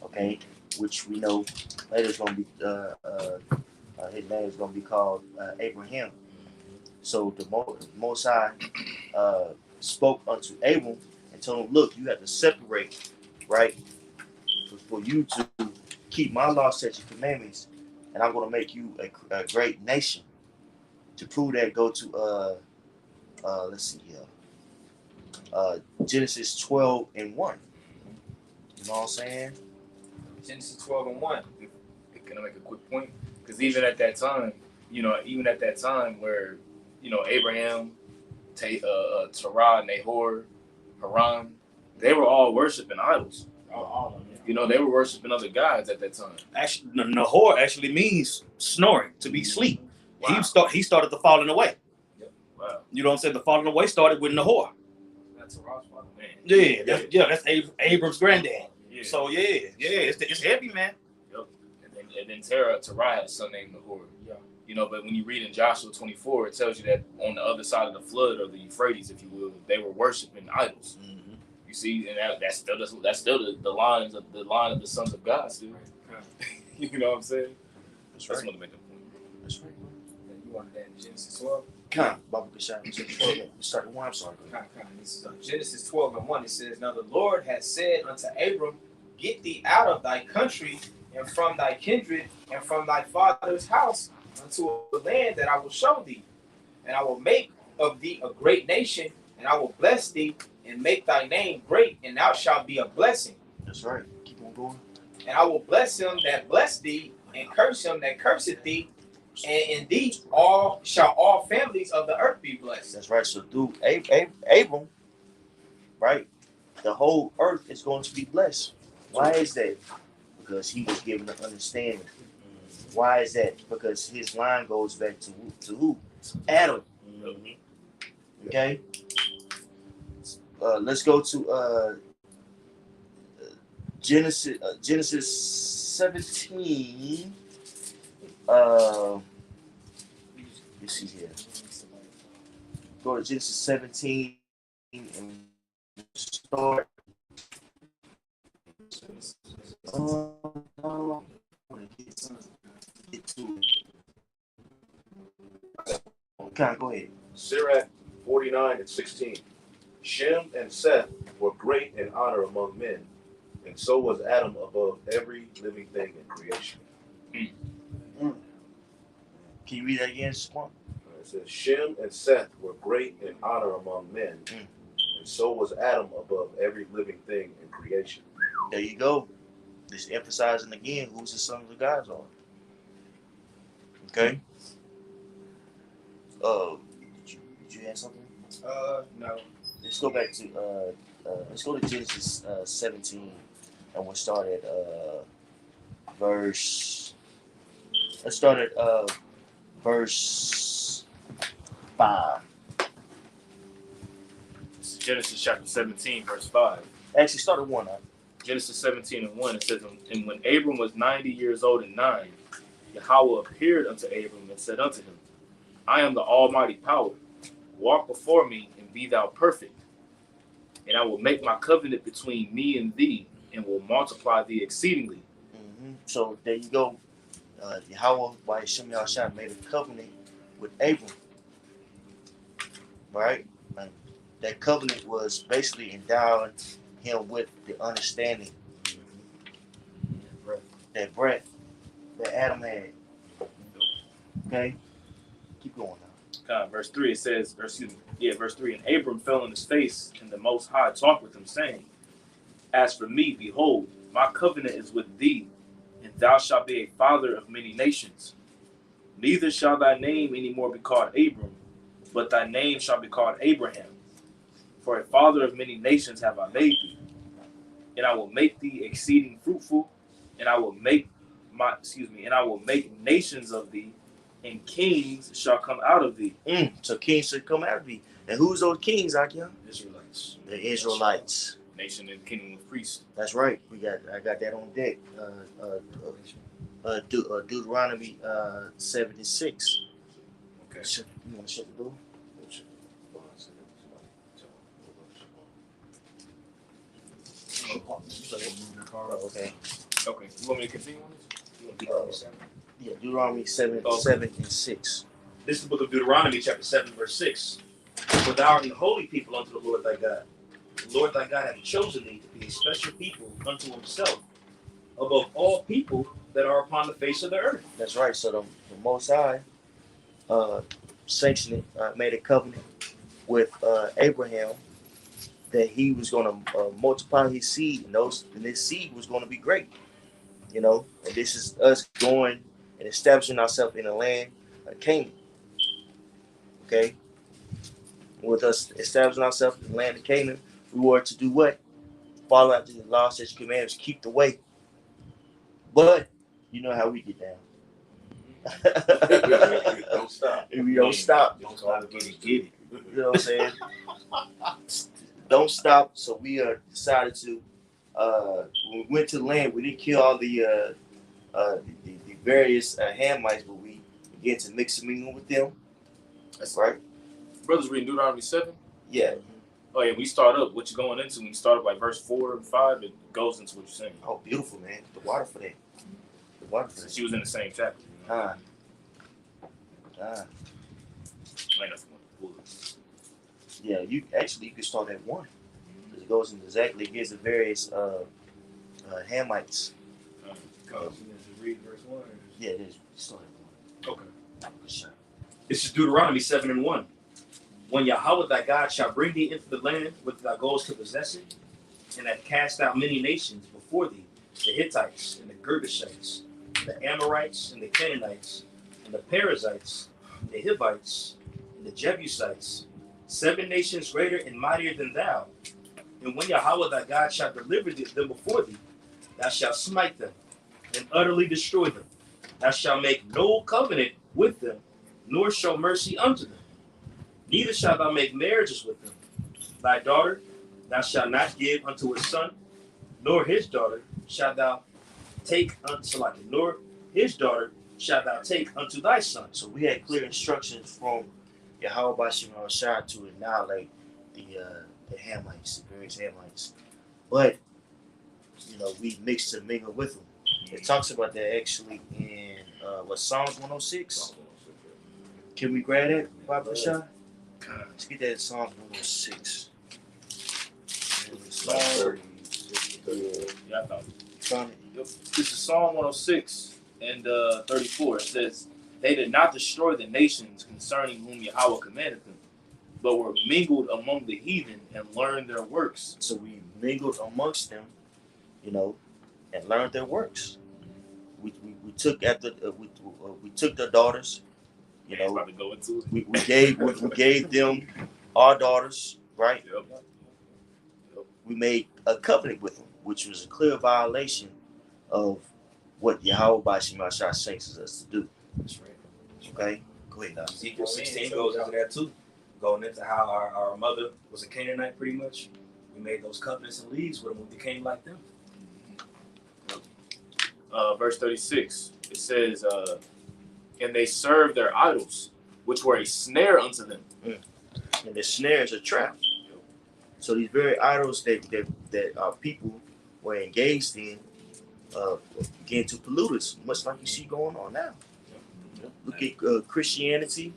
Okay, which we know later is going to be his name is going to be called Abraham. So the Most High spoke unto Abram and told him, look, you have to separate, right? For you to keep my law, statutes, and commandments, and I'm going to make you a great nation. To prove that, go to let's see here, Genesis 12 and 1. You know what I'm saying? Genesis 12 and 1. Can I make a quick point? Because even at that time where, Abraham, Terah, Nahor, Haran, they were all worshiping idols. All of them. They were worshiping other gods at that time. Actually, Nahor actually means snoring, to be asleep. Wow. He started the falling away. Yep. Wow. You know what I'm saying? The falling away started with Nahor. That's Terah's father. Man. That's Abram's granddad. Yeah. So it's heavy, man. Yep. And then Terah had a son named Nahor. Yeah. But when you read in Joshua 24, it tells you that on the other side of the flood, or the Euphrates, if you will, they were worshiping idols. Mm-hmm. You see, and that's still the line of the sons of God still. You know what I'm saying? That's That's right. what to make a point. That's right. You wanted that in Genesis 12? Baba Kashan. Start the one. I'm sorry. This is Genesis 12 and 1. It says, now the Lord had said unto Abram, get thee out of thy country and from thy kindred and from thy father's house unto a land that I will show thee. And I will make of thee a great nation, and I will bless thee and make thy name great, and thou shalt be a blessing. That's right. Keep on going. And I will bless him that bless thee, and curse him that curseth thee, and in thee shall all families of the earth be blessed. That's right. So through Abram, right, the whole earth is going to be blessed. Why is that? Because he was given an understanding. Why is that? Because his line goes back to who? Adam. Okay. Let's go to Genesis 17. Let's see here. Go to Genesis 17 and start. Get to it. Okay, go ahead. Sirach 49 and 16. Shem and Seth were great in honor among men, and so was Adam above every living thing in creation. Can you read that again, Squan? It says Shem and Seth were great in honor among men, and so was Adam above every living thing in creation. There you go. Just emphasizing again who's the sons of God are. Okay. Did you have something? No. Let's go back to let's go to Genesis 17, and we'll start at verse. Let's start at verse 5. This is Genesis chapter 17, verse 5. Actually, start at 1. Genesis 17 and 1, it says, and when Abram was 90 years old and 9, Yahweh appeared unto Abram and said unto him, I am the almighty power. Walk before me and be thou perfect. And I will make my covenant between me and thee, and will multiply thee exceedingly. Mm-hmm. So there you go. Yahweh by Hashem Yahushua made a covenant with Abram. Right? And that covenant was basically endowing him with the understanding, that breath that Adam had. Okay? Keep going now. Verse 3, it says, verse 3, and Abram fell on his face, and the Most High talked with him, saying, as for me, behold, my covenant is with thee, and thou shalt be a father of many nations. Neither shall thy name any more be called Abram, but thy name shall be called Abraham. For a father of many nations have I made thee, and I will make thee exceeding fruitful, and I will make nations of thee, and kings shall come out of thee. So kings should come out of thee. And who's those kings, Akian? Israelites. The Israelites. Nation and kingdom of priests. That's right. I got that on deck. Deuteronomy 76. Okay. You want to shut the door? Okay. Okay. You want me to continue on this? Yeah, Deuteronomy 7 and 6. This is the book of Deuteronomy, chapter 7, verse 6. For thou art an holy people unto the Lord thy God. The Lord thy God hath chosen thee to be a special people unto himself, above all people that are upon the face of the earth. That's right. So the Most High sanctioned it, made a covenant with Abraham that he was going to multiply his seed, and this seed was going to be great. You know, and this is us going and establishing ourselves in the land of Canaan. Okay? With us establishing ourselves in the land of Canaan, we were to do what? Follow after the law, statutes, commandments, keep the way. But you know how we get down. Don't stop. We don't stop. Don't stop. Get it. You know what I'm saying? Don't stop. So we decided to. When we went to the land, we didn't kill all the various Hamites, but we began to mix and mingle with them. That's right. Brothers reading Deuteronomy 7? Yeah. Oh yeah, we start up. What you're going into, when you start up by verse 4 and 5, it goes into what you're saying. Oh, beautiful, man. The water for that. The water for that. She was in the same chapter. You know? Ain't nothing cool. Yeah, you can start at 1. It goes into exactly, it gives the various Hamites. Read verse 1. Yeah, it is. Start at 1. Okay. Sure. This is Deuteronomy 7 and 1. When Yahweh thy God shall bring thee into the land which thou goest to possess it, and hath cast out many nations before thee, the Hittites and the Girgashites, the Amorites and the Canaanites, and the Perizzites, and the Hivites, and the Jebusites, 7 nations greater and mightier than thou. And when Yahweh thy God shall deliver them before thee, thou shalt smite them and utterly destroy them. Thou shalt make no covenant with them, nor show mercy unto them. Neither shalt thou make marriages with them. Thy daughter thou shalt not give unto a son, nor his daughter shalt thou take unto nor his daughter shalt thou take unto thy son. So we had clear instructions from Yahweh Bashim Shah to annihilate the Hamites, the various Hamites. But, we mixed and mingled with them. It talks about that actually in Psalms 106. Can we grab that, Papa Shah? Let's get that in Psalms 106. Yeah, I found it. This is Psalm 106 and 34. It says, They did not destroy the nations concerning whom Yahweh commanded them, but were mingled among the heathen and learned their works. So we mingled amongst them, you know, and learned their works. We took after we took their daughters, you know. About to go into it. We gave them our daughters, right? Yep. We made a covenant with them, which was a clear violation of what Yahweh Bashim sanctions us to do. That's right. Okay, go ahead. Ezekiel 16 goes into that too, going into how our mother was a Canaanite pretty much. We made those covenants and leagues with them. We became like them. Verse 36, it says, and they served their idols, which were a snare unto them. And the snare is a trap. So these very idols that our people were engaged in began to pollute us, much like you see going on now. Look at Christianity.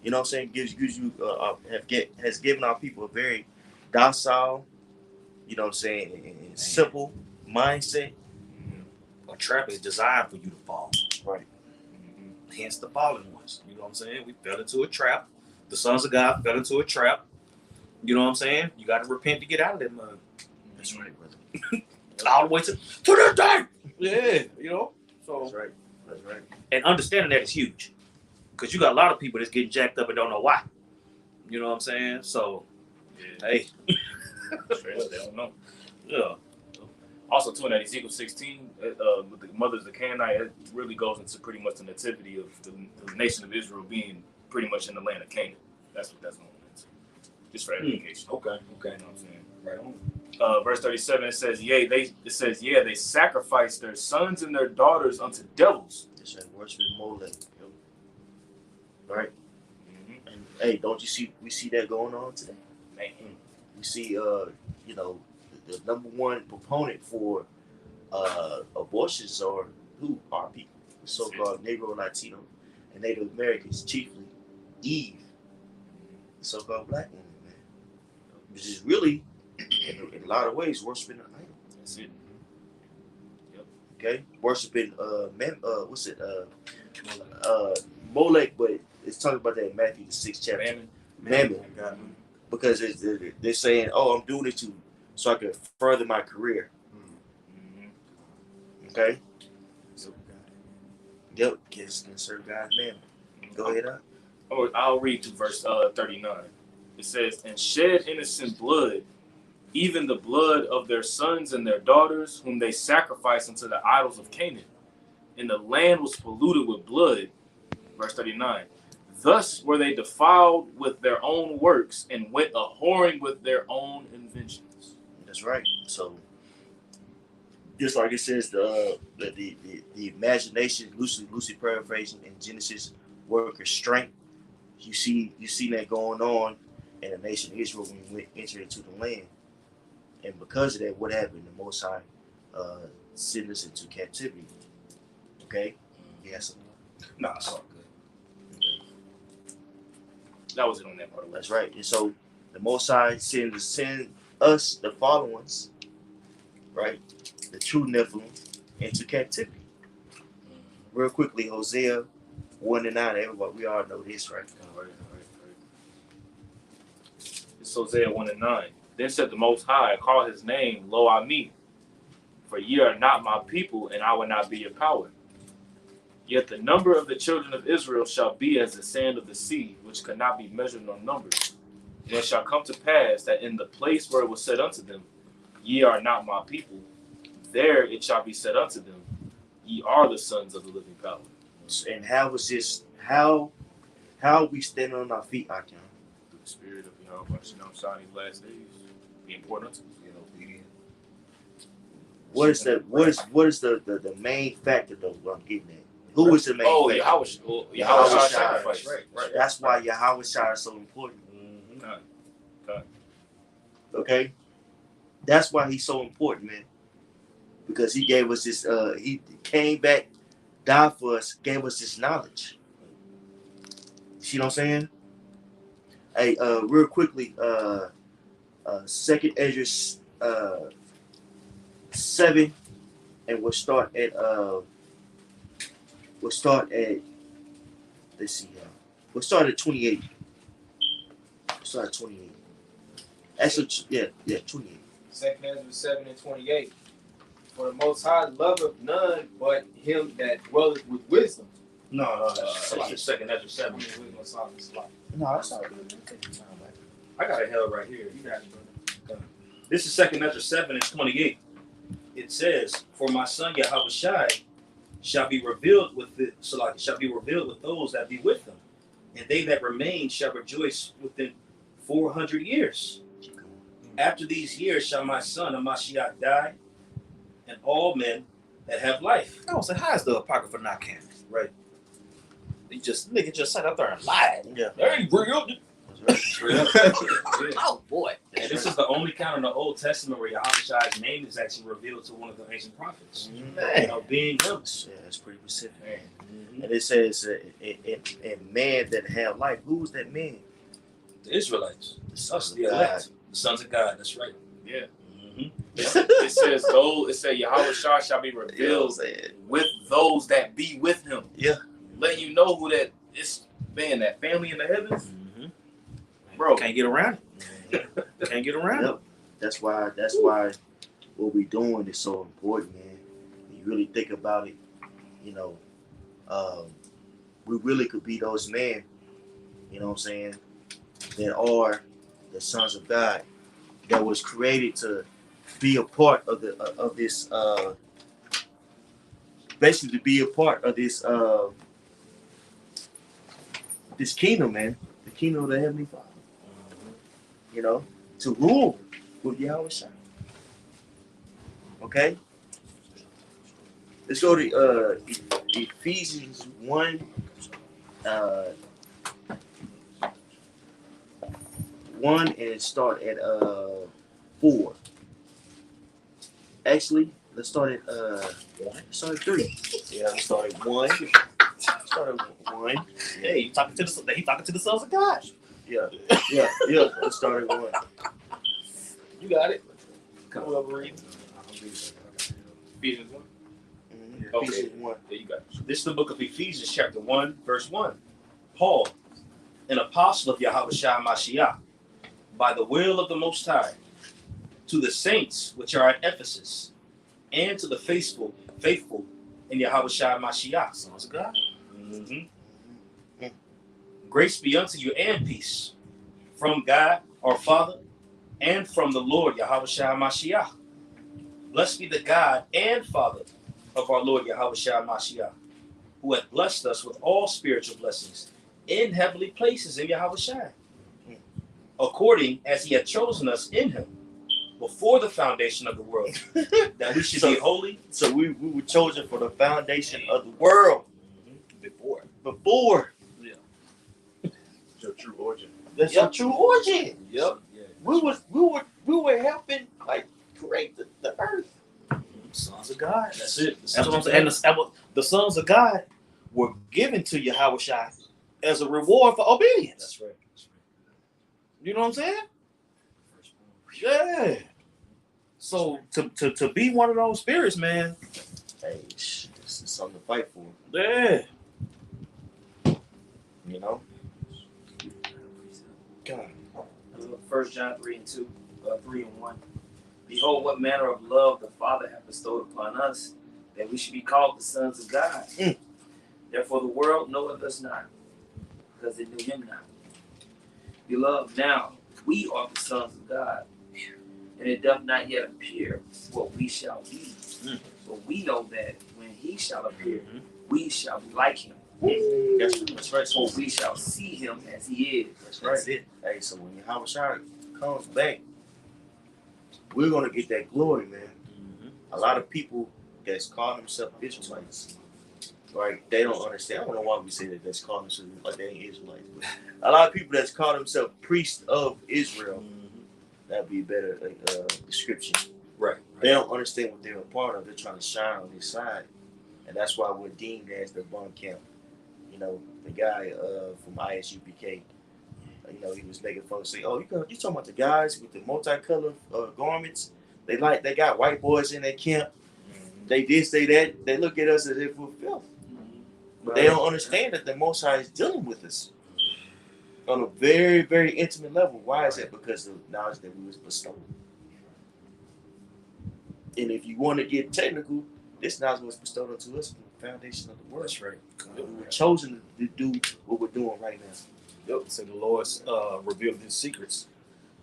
You know what I'm saying? Gives you has given our people a very docile, you know what I'm saying, and simple mindset. A trap is designed for you to fall. Right. Hence the fallen ones. You know what I'm saying? We fell into a trap. The sons of God fell into a trap. You know what I'm saying? You got to repent to get out of that mud. That's right, brother. All the way to this day. Yeah, you know. So That's right. That's right. and understanding that is huge, because you got a lot of people that's getting jacked up and don't know why. You know what I'm saying? So, hey, Straight up, they don't know. yeah. Also, too, in that Ezekiel 16, with the mothers of Canaanite, it really goes into pretty much the nativity of the nation of Israel being pretty much in the land of Canaan. That's what that's going into. Just for edification. Okay. You know what I'm saying? Right on. Verse 37, it says, they sacrificed their sons and their daughters unto devils. It's that worshiping Molech. Right? Mm-hmm. And hey, don't you see we see that going on today? Man. We see you know, the number one proponent for abortions are who? Our people. The so-called Negro, Latino, and Native Americans, chiefly Eve, the so-called black woman, man. Which is really, in a lot of ways, worshiping an idol. That's it. Okay? Worshiping Molech, but it's talking about that in Matthew the 6th chapter. Mammon. Because they're saying, oh, I'm doing it so I can further my career. Okay? Yep, kids can serve God's mammon. Go ahead, up. Oh, I'll read to verse 39. It says, and shed innocent blood, even the blood of their sons and their daughters, whom they sacrificed unto the idols of Canaan. And the land was polluted with blood. Verse 39. Thus were they defiled with their own works and went a-whoring with their own inventions. That's right. So, just like it says, the imagination, loosely paraphrasing in Genesis, work of strength. You see that going on in the nation of Israel when we entered into the land, and because of that, what happened? The Most High sent us into captivity. Okay. Yes. No, it's all good. That was it on that part. That's right. And so the Most High send us, the fallen ones, right, the true Nephilim, into captivity. Real quickly, Hosea 1:9. Everybody, we all know this, right? Right. It's Hosea 1:9. Then said the Most High, call his name, Lo Ami, for ye are not my people, and I will not be your power. Yet the number of the children of Israel shall be as the sand of the sea, which cannot be measured nor numbered. And it shall come to pass that in the place where it was said unto them, ye are not my people, there it shall be said unto them, ye are the sons of the living power. And how was this? How we standing on our feet, Akim? Through the spirit of Yahweh, shining last days, be important unto us, obedient. What is the main factor though? What I'm getting at? Who is the main factor? Yahweh sacrifice. Right. That's why Yahweh Shai is so important. Okay? That's why he's so important, man. Because he gave us this, he came back, died for us, gave us this knowledge. See what I'm saying? Hey, real quickly, 2nd Ezra 7, and we'll start at Let's see. We'll start at 28. Start at 28. Actually, yeah, 28. 2 Ezra 7:28. For the Most High loveth none but him that dwelleth with wisdom. No, that's second Ezra 7. No, that's all good. Take your time, man. I got a hell right here. You got it, brother. This is second Ezra 7:28. It says, "For my son Yahushai shall be revealed with those that be with him, and they that remain shall rejoice within 400 years. After these years shall my son Amashiach die, and all men that have life." I was like, how is the Apocrypha not canon? Right. Nigga just sat up there and lied. Yeah. There you real. That's right. Oh boy. And this is the only count in the Old Testament where Yahushua's name is actually revealed to one of the ancient prophts. Man. Being him. Yeah, it's pretty specific. And it says, and man that have life. Who was that man? The Israelites. The Us, sons of the God. elect. The sons of God. That's right. Yeah. Mm-hmm. It says those. It said Yahweh shall be You know what I'm revealed saying? with those that be with him. Yeah. Letting you know who that is. Man, that family in the heavens, Mm-hmm. bro. Can't get around it. Can't get around it. Yep. That's why what we're doing is so important, man. You really think about it, you know, we really could be those men, you know what I'm saying, that are the sons of God, that was created to be a part of this basically to be a part of this this kingdom, man. The kingdom of the Heavenly Father. You know, to rule with Yahweh Shai. Okay? Let's go to Ephesians 1. 1 and start at 4. Actually, let's start at 3. Yeah, let's start at 1. Start at 1. Hey, he talking to the sons of God. Yeah. Let's start at 1. You got it. Come over, read. Ephesians 1. Okay. Ephesians 1. There you go. This is the book of Ephesians, chapter 1, verse 1. Paul, an apostle of Yahushua Mashiach, by the will of the Most High, to the saints which are at Ephesus, and to the faithful in Yahushua Mashiach, sons of God. Mm-hmm. Grace be unto you and peace from God our Father and from the Lord Yahushua Mashiach. Blessed be the God and Father of our Lord Yahushua Mashiach, who hath blessed us with all spiritual blessings in heavenly places in Yahushua, according as he had chosen us in him before the foundation of the world, that we should be holy. So we were chosen for the foundation of the world. Before. It's your true origin. That's your true origin. Yep. We were helping like create the earth. Sons of God. That's it. That's what I'm saying. And the sons of God were given to Yahweh Shai as a reward for obedience. That's right. You know what I'm saying? Yeah. So to be one of those spirits, man. Hey, this is something to fight for. Yeah. You know. God. 1 John 3 and 2, 3 and 1. Behold, what manner of love the Father hath bestowed upon us, that we should be called the sons of God. Therefore the world knoweth us not, because they knew him not. Beloved, now we are the sons of God, and it doth not yet appear what we shall be. But we know that when he shall appear, we shall be like him. That's right. For we shall see him as he is. That's right. That's it. Hey, so when Yahweh Shai comes back, we're gonna get that glory, man. A lot of people that's call themselves Israelites, right? They don't understand. I don't know why we say that that's calling themselves like they ain't Israelites. But a lot of people that's call themselves priests of Israel. That'd be a better description. Right. They don't understand what they're a part of. They're trying to shine on this side, and that's why we're deemed as the bum camp. You know, the guy from ISUPK. You know, he was making fun and say, "Oh, you talking about the guys with the multicolored garments? They got white boys in their camp. They did say that. They look at us as if we're filth." But they don't understand that the Most High is dealing with us on a very, very intimate level. Why is that? Because of the knowledge that we was bestowed. And if you want to get technical, this knowledge was bestowed unto us from the foundation of the world. That's right. We were chosen to do what we're doing right now. Yep. So the Lord's revealed his secrets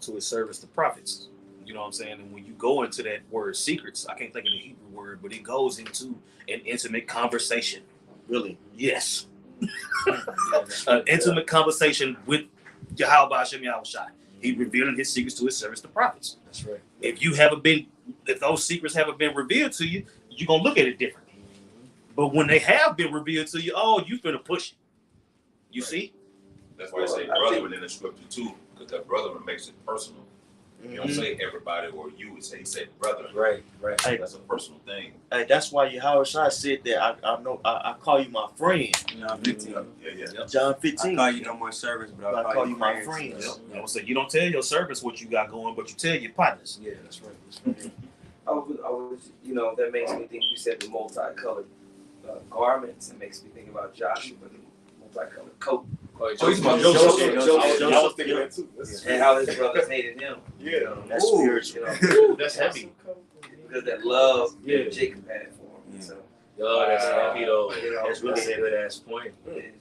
to his servants, the prophets. You know what I'm saying? And when you go into that word secrets, I can't think of the Hebrew word, but it goes into an intimate conversation. Really? Yes. An intimate conversation with Yahweh Hashem Yahushai. He revealing his secrets to his servants, the prophets. That's right. If those secrets haven't been revealed to you, you're gonna look at it different. But when they have been revealed to you, you finna push it. You see? That's why I say brother in the scripture too, because that brother makes it personal. You don't say everybody or you. He said brother. Right. Hey, That's a personal thing. Hey, that's why Yahweh Shai said that I call you my friend. John 15. Yeah. John I 15. call you no more servants, but I call you my friend. You know, so you don't tell your servants what you got going, but you tell your partners. Yeah, that's right. I was, that makes me think. You said the multicolored garments. It makes me think about Joshua, the multicolored coat, Joseph. I was thinking that too. and how his brothers hated him. Yeah, that's spiritual. That's heavy. Because that love that Jacob had for him. So Yo, that's heavy though. That's really a good ass point.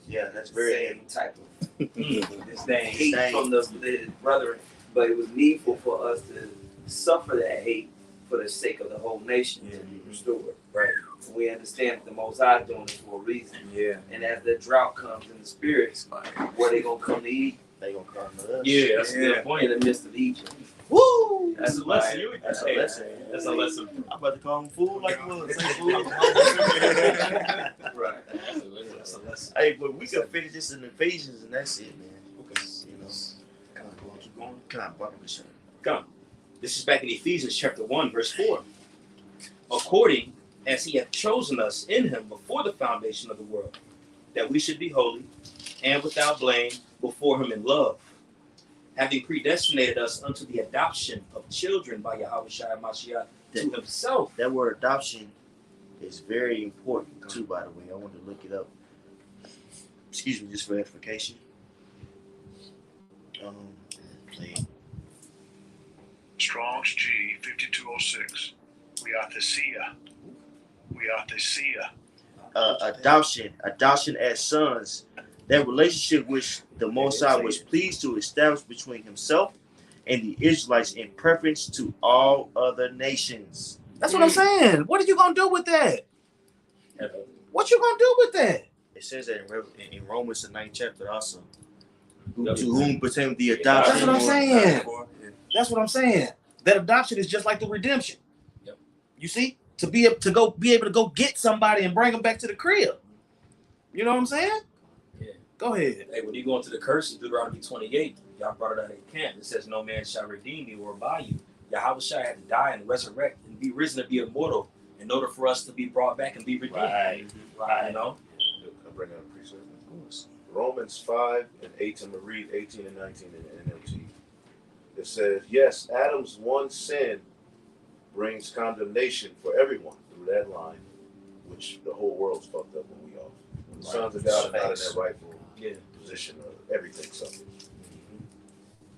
Yeah, that's very same heavy. type of this thing hate from the brethren, but it was needful for us to suffer that hate for the sake of the whole nation to be restored. Right. We understand that the Most High is doing it for a reason. Yeah. And as the drought comes in the spirits, where they gonna come to eat? They gonna come to us. Yeah, that's a good point. In the midst of Egypt. Woo! That's a lesson. That's a lesson. That's a lesson. I'm about to call him fool like it was. Say fool. Right. That's a lesson. Hey, but we can finish this in Ephesians and that's it, man. Okay. Come on, keep going. Come on, buckle the shirt. Come. This is back in Ephesians chapter 1, verse 4. According as he hath chosen us in him before the foundation of the world, that we should be holy and without blame before him in love, having predestinated us unto the adoption of children by Yahweh Shai Mashiach to himself. That word adoption is very important too, by the way. I wanted to look it up. Excuse me, just for edification. Play it. Strong's G 5206. We are Thesia. We are Thesia. Adoption as sons. That relationship which the Most High was pleased to establish between himself and the Israelites in preference to all other nations. That's what I'm saying. What are you gonna do with that? What you gonna do with that? It says that in Romans, the 9th chapter also. Yep. To whom pertain the adoption. That's what I'm saying. That's what I'm saying. That adoption is just like the redemption. Yep. You see, to be able to go get somebody and bring them back to the crib. You know what I'm saying? Yeah. Go ahead. Hey, when you go into the curse in Deuteronomy 28, y'all brought it out of the camp. It says, no man shall redeem you or buy you. Yahweh Shai had to die and resurrect and be risen to be immortal in order for us to be brought back and be redeemed. Right. You know? I'll bring out a precept. Of course. Romans 5 and 8, I'm going to read 18 and 19 in NLT. It says, yes, Adam's one sin brings condemnation for everyone through that line, which the whole world's fucked up when we off. When the sons of God are not in their rightful position of everything something.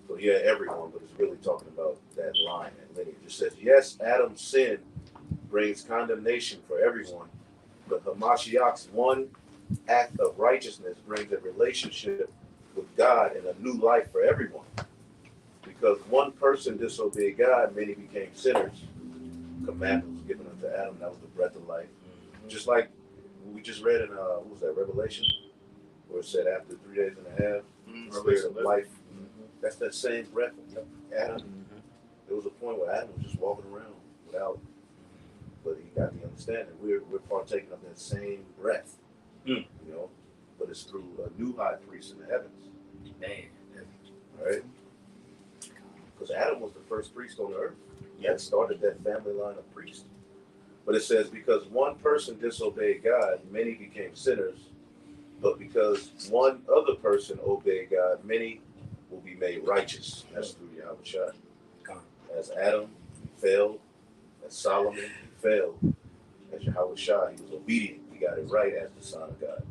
So yeah, everyone, but it's really talking about that line, that lineage. It says, yes, Adam's sin brings condemnation for everyone, but Hamashiach's one act of righteousness brings a relationship with God and a new life for everyone. Because one person disobeyed God, many became sinners. Commandment was given unto Adam, that was the breath of life. Just like we just read in what was that, Revelation, where it said after 3 days and a half, spirit of life. That's that same breath of Adam. There was a point where Adam was just walking around without, but he got the understanding. We're partaking of that same breath, you know, but it's through a new high priest in the heavens. Right? Because Adam was the first priest on the earth. That started that family line of priests. But it says, because one person disobeyed God, many became sinners. But because one other person obeyed God, many will be made righteous. That's through Yahweh Shai. As Adam failed, as Solomon failed, as Yahweh Shai, he was obedient. He got it right as the Son of God.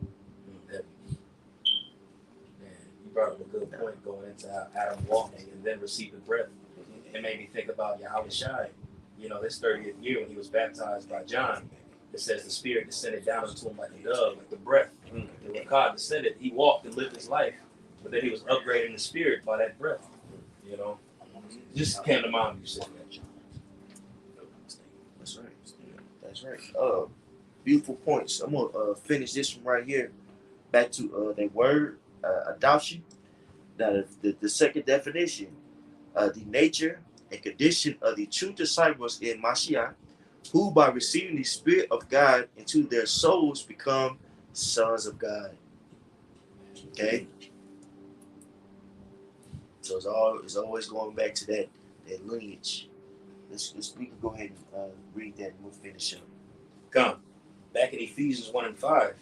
brought up a good point going into how Adam walking and then received the breath. It made me think about Yahweh Shai. You know, his 30th year when he was baptized by John, it says the Spirit descended down into him like a dove, like the breath. And when God descended, he walked and lived his life, but then he was upgrading the Spirit by that breath. You know, just came to mind when you said that. That's right. That's right. Beautiful points. I'm gonna finish this one right here. Back to that word adoption. Now the second definition, the nature and condition of the true disciples in Mashiach, who by receiving the Spirit of God into their souls become sons of God. Okay. So it's always going back to that lineage. We can go ahead and read that and we'll finish up. Come. Back in Ephesians 1 and 5,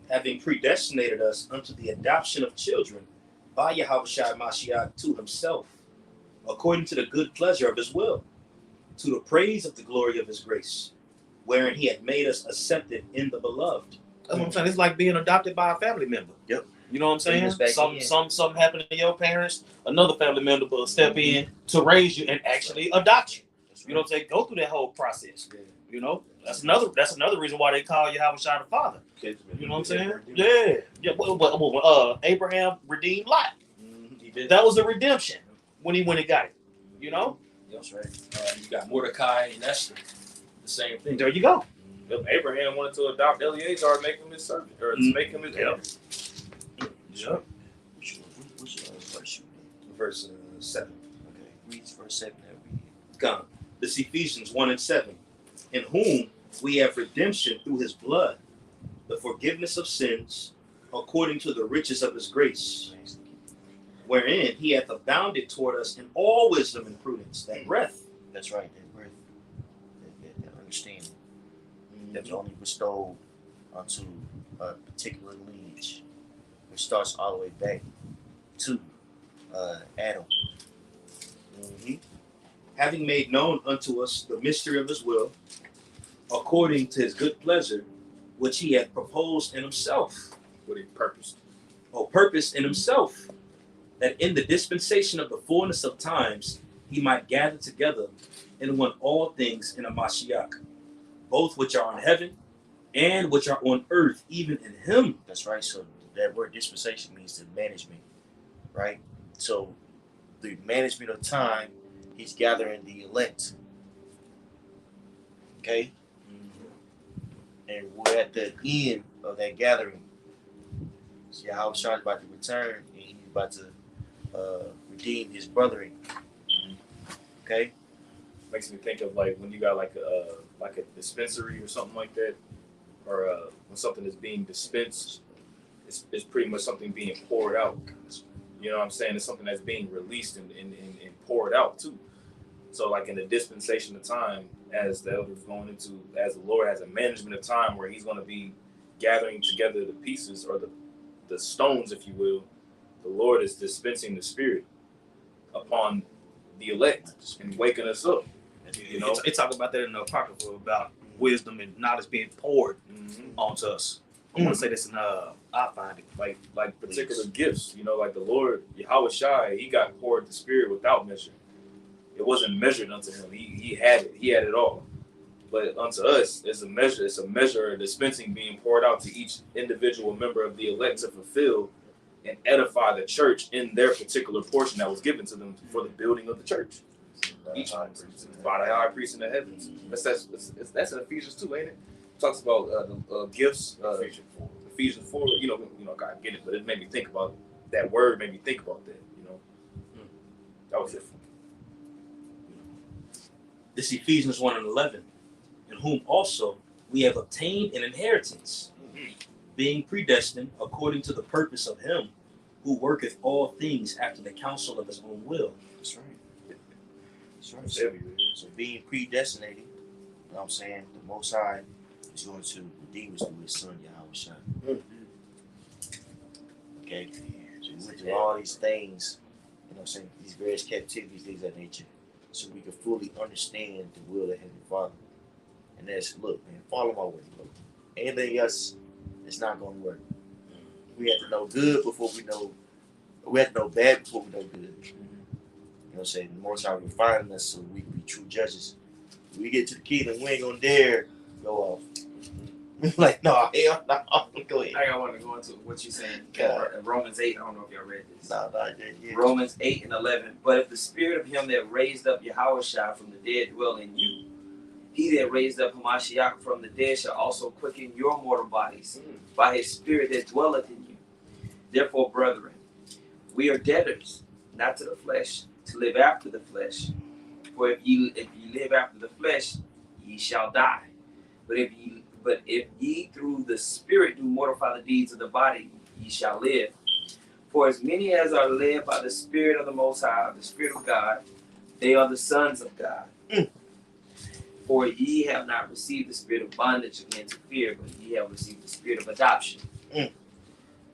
having predestinated us unto the adoption of children by Yahweh Shai Mashiach to himself, according to the good pleasure of his will, to the praise of the glory of his grace, wherein he had made us accepted in the beloved. That's what I'm saying. It's like being adopted by a family member. Yep. You know what I'm saying? Something happened to your parents, another family member will step in to raise you and actually adopt you. You know what I'm saying? Go through that whole process. You know, that's another reason why they call Yahweh Shai the Father. You know what I'm saying? Yeah. Abraham redeemed Lot. That was a redemption when he got it. You know? That's right. You got Mordecai and Esther. The same thing. There you go. Abraham wanted to adopt Eleazar and make him his servant, or to make him his heir. Yep. Which verse? Verse 7. Okay. Read verse 7. Come. This Ephesians 1 and 7. In whom we have redemption through his blood, the forgiveness of sins, according to the riches of his grace, wherein he hath abounded toward us in all wisdom and prudence. That breath. That's right, that breath. That understanding. That's only bestowed onto a particular lineage, which starts all the way back to Adam. Having made known unto us the mystery of his will, according to his good pleasure, which he hath proposed in himself. What he purposed. Purposed in himself, that in the dispensation of the fullness of times he might gather together in one all things in a Mashiach, both which are in heaven and which are on earth, even in him. That's right. So that word dispensation means the management, right? So the management of time, he's gathering the elect. Okay? And we're at the end of that gathering. See how Shai's about to return and he's about to redeem his brethren. Okay? Makes me think of like when you got like a dispensary or something like that, or when something is being dispensed, it's pretty much something being poured out. You know what I'm saying? It's something that's being released and poured out too. So like in the dispensation of time, as the elders going into, as the Lord has a management of time where he's going to be gathering together the pieces or the stones, if you will, the Lord is dispensing the Spirit upon the elect and waking us up. You know, it talk about that in the Apocrypha about wisdom and knowledge being poured onto us. I want to say this in I find it like particular gifts. You know, like the Lord Yahweh Shai, he got poured the Spirit without measure. It wasn't measured unto him. He had it. He had it all. But unto us, it's a measure, a dispensing being poured out to each individual member of the elect to fulfill and edify the church in their particular portion that was given to them for the building of the church. Each by the high priest in the heavens. That's in Ephesians 2, ain't it? Talks about the gifts. Ephesians 4. You know, God get it, but it made me think about that word. Made me think about that. You know, that was it. This Ephesians 1 and 11, in whom also we have obtained an inheritance, being predestined according to the purpose of him who worketh all things after the counsel of his own will. That's right. That's right. So being predestinated, you know what I'm saying, the Most High is going to redeem us through his son, Yahweh Shai. Okay? So we went through all these things, you know what I'm saying, these various captivities, things of that nature, so we can fully understand the will of the Heavenly Father. And that's, look, man, follow my way. Look, anything else, it's not going to work. We have to know good before we know We have to know bad before we know good. You know what I'm saying? The Most High refining us so we can be true judges. When we get to the kingdom, we ain't gonna dare go off. Like, no, hell no. Go ahead. I want to go into what you're saying. God. Romans 8. I don't know if y'all read this. No, not that yet. Romans 8 and 11. But if the spirit of him that raised up Yahushua from the dead dwell in you, he that raised up Hamashiach from the dead shall also quicken your mortal bodies by his spirit that dwelleth in you. Therefore, brethren, we are debtors, not to the flesh, to live after the flesh. For if ye live after the flesh, ye shall die. But if ye through the spirit do mortify the deeds of the body, ye shall live. For as many as are led by the Spirit of the Most High, the Spirit of God, they are the sons of God. For ye have not received the spirit of bondage again to fear, but ye have received the spirit of adoption,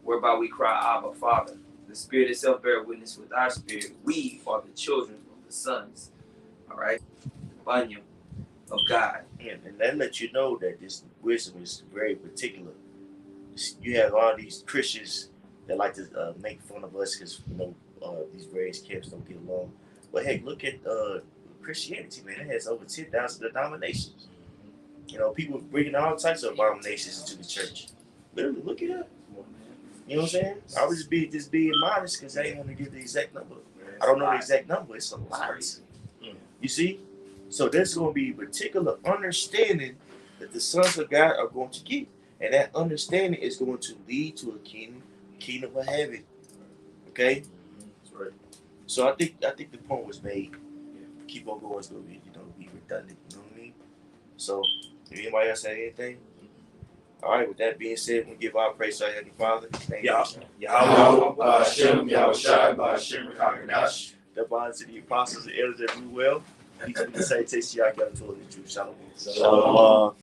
whereby we cry, Abba, Father. The Spirit itself bear witness with our spirit. We are the children of the sons. All right? The Bunyan of God. And that lets you know that this wisdom is very particular. You have all these Christians that like to make fun of us because, you know, these various camps don't get along. But hey, look at Christianity, man. It has over 10,000 denominations. You know, people bringing all types of abominations into the church. Literally, look it up. You know what I'm saying? I would just being modest because I ain't want to give the exact number. I don't know the exact number. It's a lot. You see? So there's going to be particular understanding that the sons of God are going to get. And that understanding is going to lead to a kingdom of heaven. Okay? That's right. So I think the point was made. Keep on going, it's going to be, be redundant. You know what I mean? So, if anybody else say anything? All right, with that being said, we give our praise to our Heavenly Father. Thank you. Yahweh, Hashem, Yahushai, Hashem, Kakadash. The bonds to the apostles and elders that do well. Each of the saints, Y'all got to the truth. Shalom. Shalom.